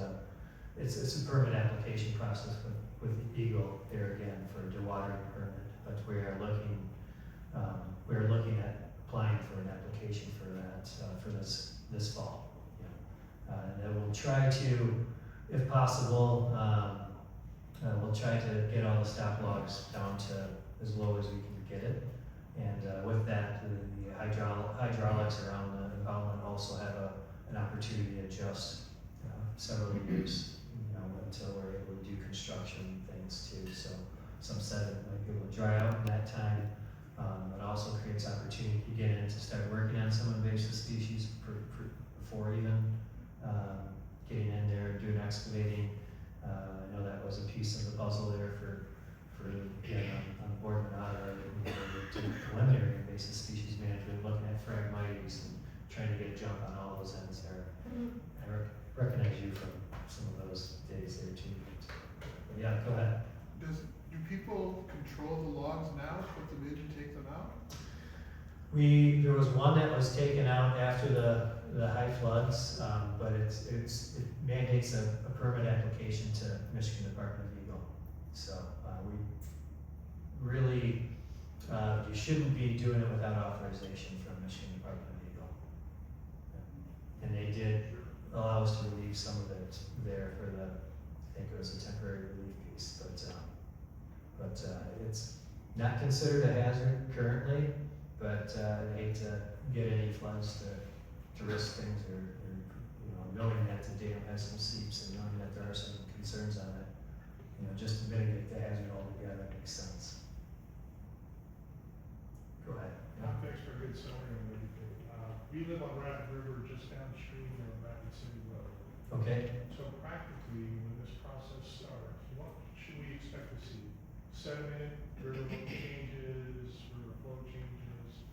it's a permit application process with Eagle there again for a dewatering permit, but we are looking at applying for an application for that, for this fall. And then we'll try to, if possible, we'll try to get all the stop logs down to as low as we can get it. And with that, the hydraulics around the impoundment also have an opportunity to adjust several years, until we're able to do construction things too. So some sediment might be able to dry out in that time. It also creates opportunity to get in to start working on some invasive species before even getting in there and doing excavating. I know that was a piece of the puzzle there for getting on board with preliminary invasive species management, looking at phragmites and trying to get a jump on all those ends there. I recognize you from some of those days there too. But yeah, go ahead. Do people control the logs now, put them in and take them out? There was one that was taken out after the high floods, but it mandates a permit application to Michigan Department of Eagle. So we really, you shouldn't be doing it without authorization from Michigan Department of Eagle. And they did allow us to relieve some of it there for I think it was a temporary relief piece, but it's not considered a hazard currently, but I hate to get any floods to risk things or knowing that the dam has some seeps and knowing that there are some concerns on it, just to mitigate the hazard altogether makes sense. Go ahead. Thanks for a good summary on everything. We live on Rapid River just downstream of Rapid City Road. Okay. So practically, when this process starts, what should we expect to see? Sediment, river level changes, river flow changes?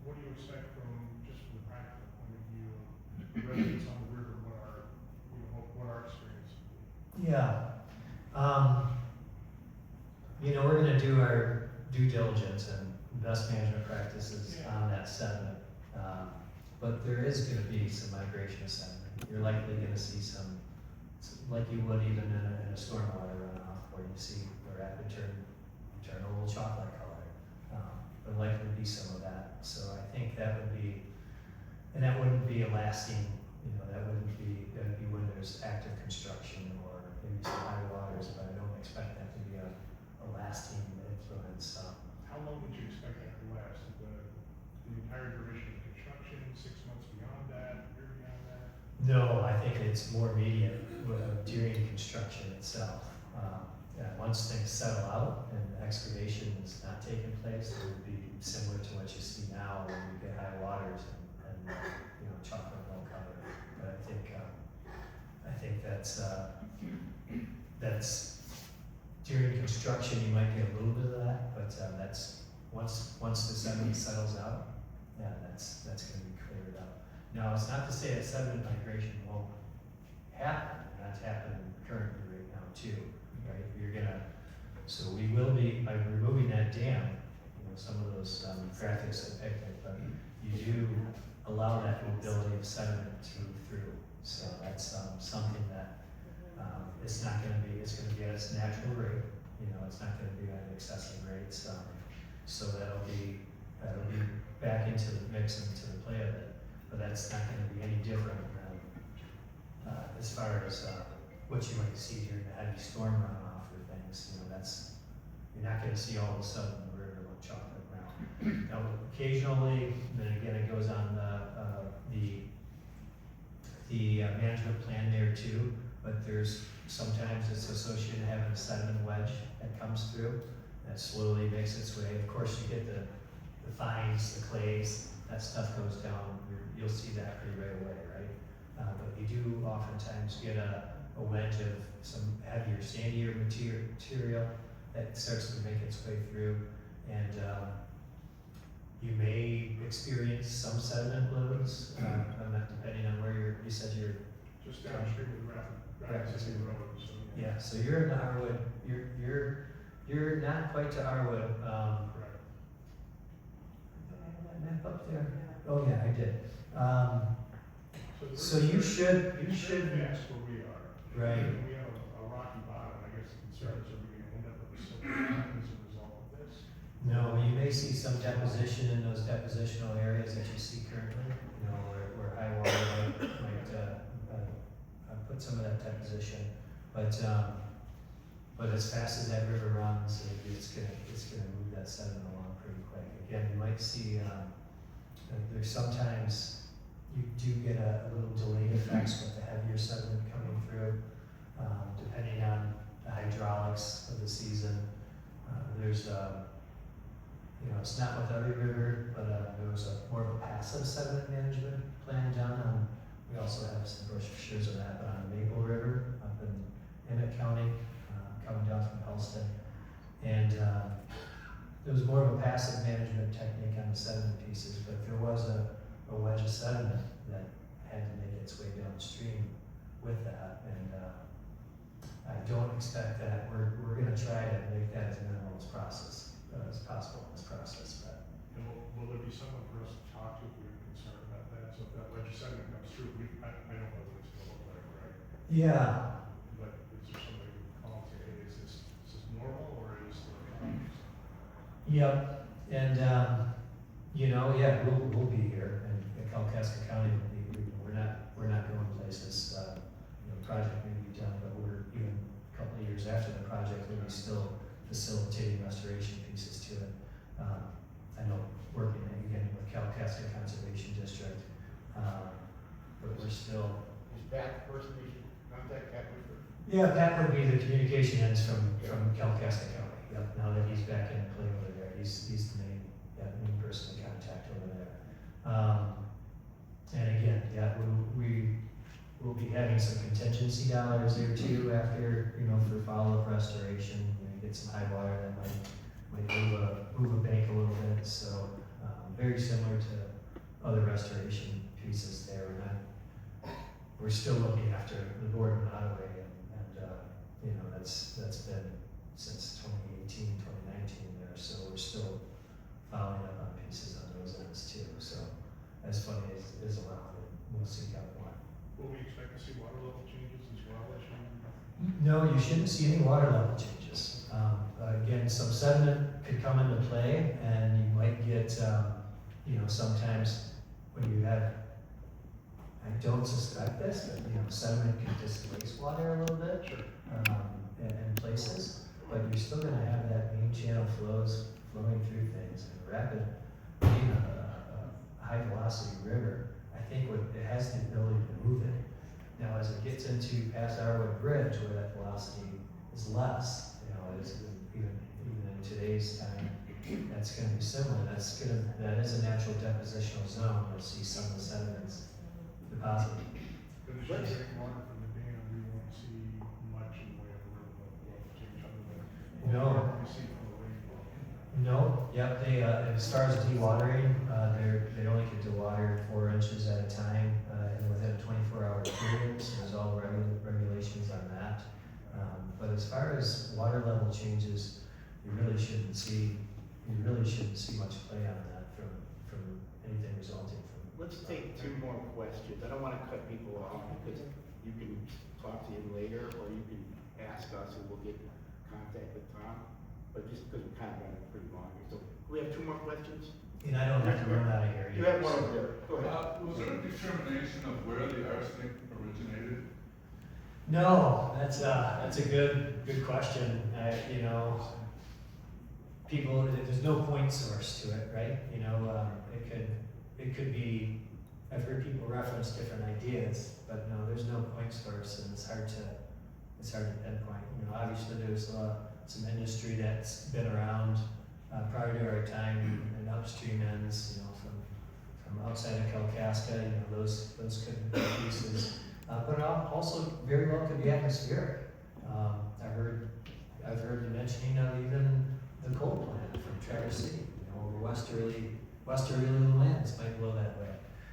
What do you expect from the practical point of view of residents on the river? What our experience will be? Yeah. We're going to do our due diligence and best management practices on that sediment. But there is going to be some migration of sediment. You're likely going to see some, like you would even in a stormwater runoff, where you see the rapid turn a little chocolate color. There'll likely be some of that. So I think that would be, and that wouldn't be a lasting, that would be when there's active construction or maybe some high waters, but I don't expect that to be a lasting influence. How long would you expect that to last? The entire duration of construction, 6 months beyond that, a year beyond that? No, I think it's more immediate during construction itself. Once things settle out and excavation is not taking place, it would be similar to what you see now when you get high waters and chocolate milk cover. But I think that's during construction you might get a little bit of that, but that's once the sediment settles out, that's going to be cleared up. Now it's not to say that sediment migration won't happen, and that's happening currently right now too, right? So we will be, by removing that dam, some of those graphics I picked up, but you do allow that mobility of sediment to move through. So that's something that it's gonna be at its natural rate. It's not gonna be at excessive rates. So that'll be back into the mix and into the play of it. But that's not gonna be any different than as far as what you might see during the heavy storm runoff or things. You're not gonna see all of a sudden the river look chocolate brown. Now, occasionally, then again, it goes on the management plan there too, but sometimes it's associated with having a sediment wedge that comes through that slowly makes its way. Of course, you get the fines, the clays, that stuff goes down. You'll see that pretty right away, right? But you do oftentimes get a wedge of some heavier, sandier material that starts to make its way through, and you may experience some sediment loads, depending on where you said you're. Just downstream of the Rapid City Road, so. Yeah, so you're in the Arwood, you're not quite to Arwood, Correct. did I have that map up there? Oh, yeah, I did. So there's- you should, That's where we are. Right. And we have a rocky bottom. I guess the concern is, are we gonna end up with a silver line as a result of this? no, you may see some deposition in those depositional areas that you see currently, where high water might put some of that deposition. But as fast as that river runs, it's gonna move that sediment along pretty quick. Again, you might see, there's sometimes you do get a little delayed effects with the heavier sediment coming through, depending on the hydraulics of the season. There's it's not with every river, but there was more of a passive sediment management plan done. We also have some brochures of that, but on the Maple River up in Emmett County, coming down from Helston. And there was more of a passive management technique on the sediment pieces, but there was a wedge of sediment that had to make its way downstream with that. And I don't expect that. We're going to try to make that as minimal as possible in this process. But And will there be someone for us to talk to if we're concerned about that? So if that ledge sediment comes through, I don't know what it's gonna look like, right? yeah, But is there somebody who can call and say, hey, is this normal or is yep. And we'll be here, and Elk-Skegemog County will be. We're not going places. The project may be done, but we're even a couple of years after the project, we'll be still facilitating restoration pieces to it. I know working again with Elk-Skegemog Conservation District, but we're still. Is Pat the person we should contact, Pat Whitford? Yeah, that would be the communication ends from Elk-Skegemog County. Yep, now that he's back in play over there, he's the main person to contact over there. And again, we will be having some contingency dollars there too after, for follow-up restoration. Get some high water that might move a bank a little bit. So very similar to other restoration pieces there. We're still looking after the board of Nottaway, and that's been since 2018, 2019 there. So we're still following up on pieces on those ends too. So as funny as it is around, we'll see how one. Will we expect to see water level changes as well as No, you shouldn't see any water level changes. Again, some sediment could come into play, and you might get, sometimes when you have, I don't suspect this, but sediment can displace water a little bit in places, but you're still going to have that main channel flowing through things. And rapid, being a high velocity river, I think it has the ability to move it. Now, as it gets into past Arwood Bridge, where that velocity is less, even in today's time, that's going to be similar. That is a natural depositional zone. You'll see some of the sediments deposited. But as you drink water from the dam, we won't see much in the way of river level change other than No. what we see from the rainfall. No, yep, they, as far as dewatering, they only can dewater 4 inches at a time, and within a 24-hour period, so there's all regulations on that. But as far as water level changes, you really shouldn't see much play on that from anything resulting from. Let's take two more questions. I don't want to cut people off because you can talk to him later or you can ask us and we'll get in contact with Tom. But just because we're kind of running pretty long here. So we have two more questions? And I don't have to run out of here. You either, have one so- over there. Go ahead. Was there a determination of where the arsenic originated? No, that's a good question. You know, people, there's no point source to it, right? You know, it could be. I've heard people reference different ideas, but no, there's no point source, and it's hard to pinpoint. You know, obviously there's some industry that's been around prior to our time in upstream ends. You know, from outside of Kalkaska, you know, those could be pieces. But it also very well could be atmospheric. I've heard the mentioning of even the coal plant from Traverse City, you know, over westerly lands might blow that way.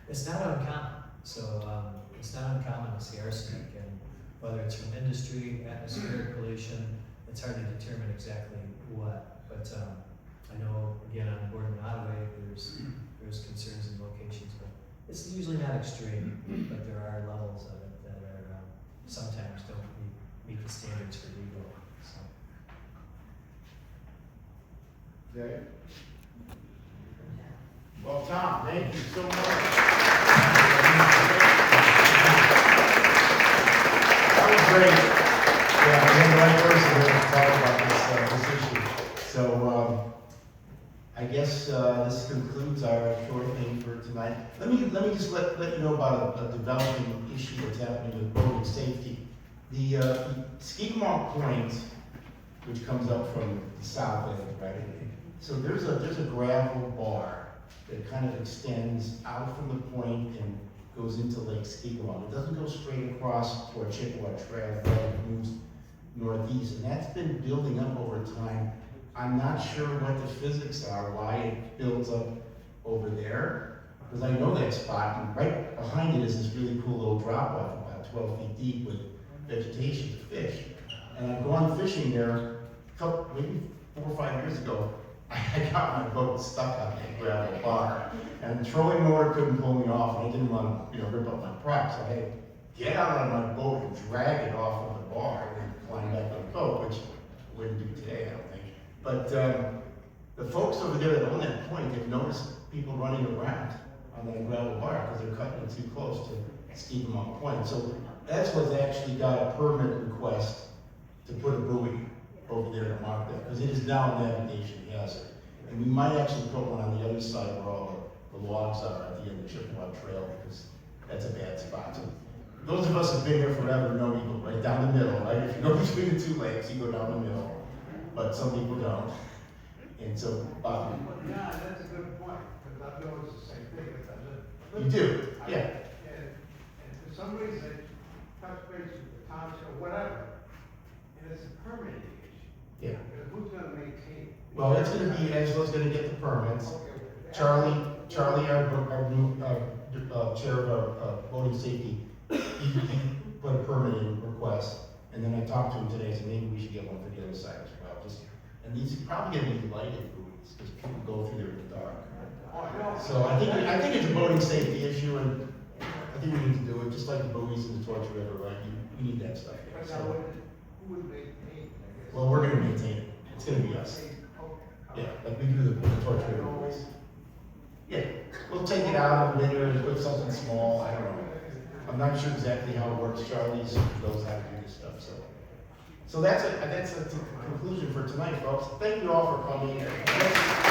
It's not uncommon. So it's not uncommon to see arsenic, and whether it's from industry, atmospheric pollution, it's hard to determine exactly what. But I know again on Gordon Ottaway, there's concerns in locations, but it's usually not extreme, but there are levels of it that are sometimes don't meet the standards for legal. So. Okay. Well, Tom, thank you so much. That was great. Yeah, you're the right person here to talk about this issue. So I guess this concludes our short thing for tonight. Let me just let you know about a developing issue that's happening with boating safety. The Skegemog Point, which comes up from the south end, right? So there's a gravel bar that kind of extends out from the point and goes into Lake Skegemog. It doesn't go straight across toward Chippewa Trail, but it moves northeast, and that's been building up over time. I'm not sure what the physics are, why it builds up over there, because I know that spot, and right behind it is this really cool little drop off, about 12 feet deep with vegetation to fish. And I've gone fishing there maybe 4 or 5 years ago. I got my boat stuck on that gravel bar, and the trolling motor couldn't pull me off, and I didn't want to, rip up my props. So I had to get out on my boat and drag it off of the bar and then climb back on the boat, which I wouldn't do today, I don't think. But the folks over there that own that point have noticed people running around on that gravel bar because they're cutting it too close to Skegemog Point. So that's what's actually got a permit request to put a buoy over there to mark that, because it is now a navigation hazard. And we might actually put one on the other side where all the logs are at the end of the Chippewa Trail, because that's a bad spot. So those of us who've been here forever know you go right down the middle, right? If you go between the two lakes, you go down the middle. But some people don't. And so, Yeah, that's a good point, because I've noticed the same thing as I live. you do, yeah. And for some reason, touch base with the township or whatever, and it's a permitting issue. Yeah. Because who's gonna maintain it? Well, it's gonna be, Angela's gonna get the permits. Okay. Charlie, our new chair of our boating safety, he put a permitting request. And then I talked to him today, so maybe we should get one for the other side as well. And these are probably gonna be lighted buoys, because people go through there in the dark. So I think it's a boating safety issue, and I think we need to do it, just like the buoys in the Torch River, right? You need that stuff. But now, So, who would maintain it, I guess? well, we're gonna maintain it. It's gonna be us. Okay. Yeah, like we do the Torch River buoys. Yeah, we'll take it out in the winter and put something small, I don't know. I'm not sure exactly how it works. Charlie's knows how to do this stuff, so. So that's the conclusion for tonight, folks. Thank you all for coming.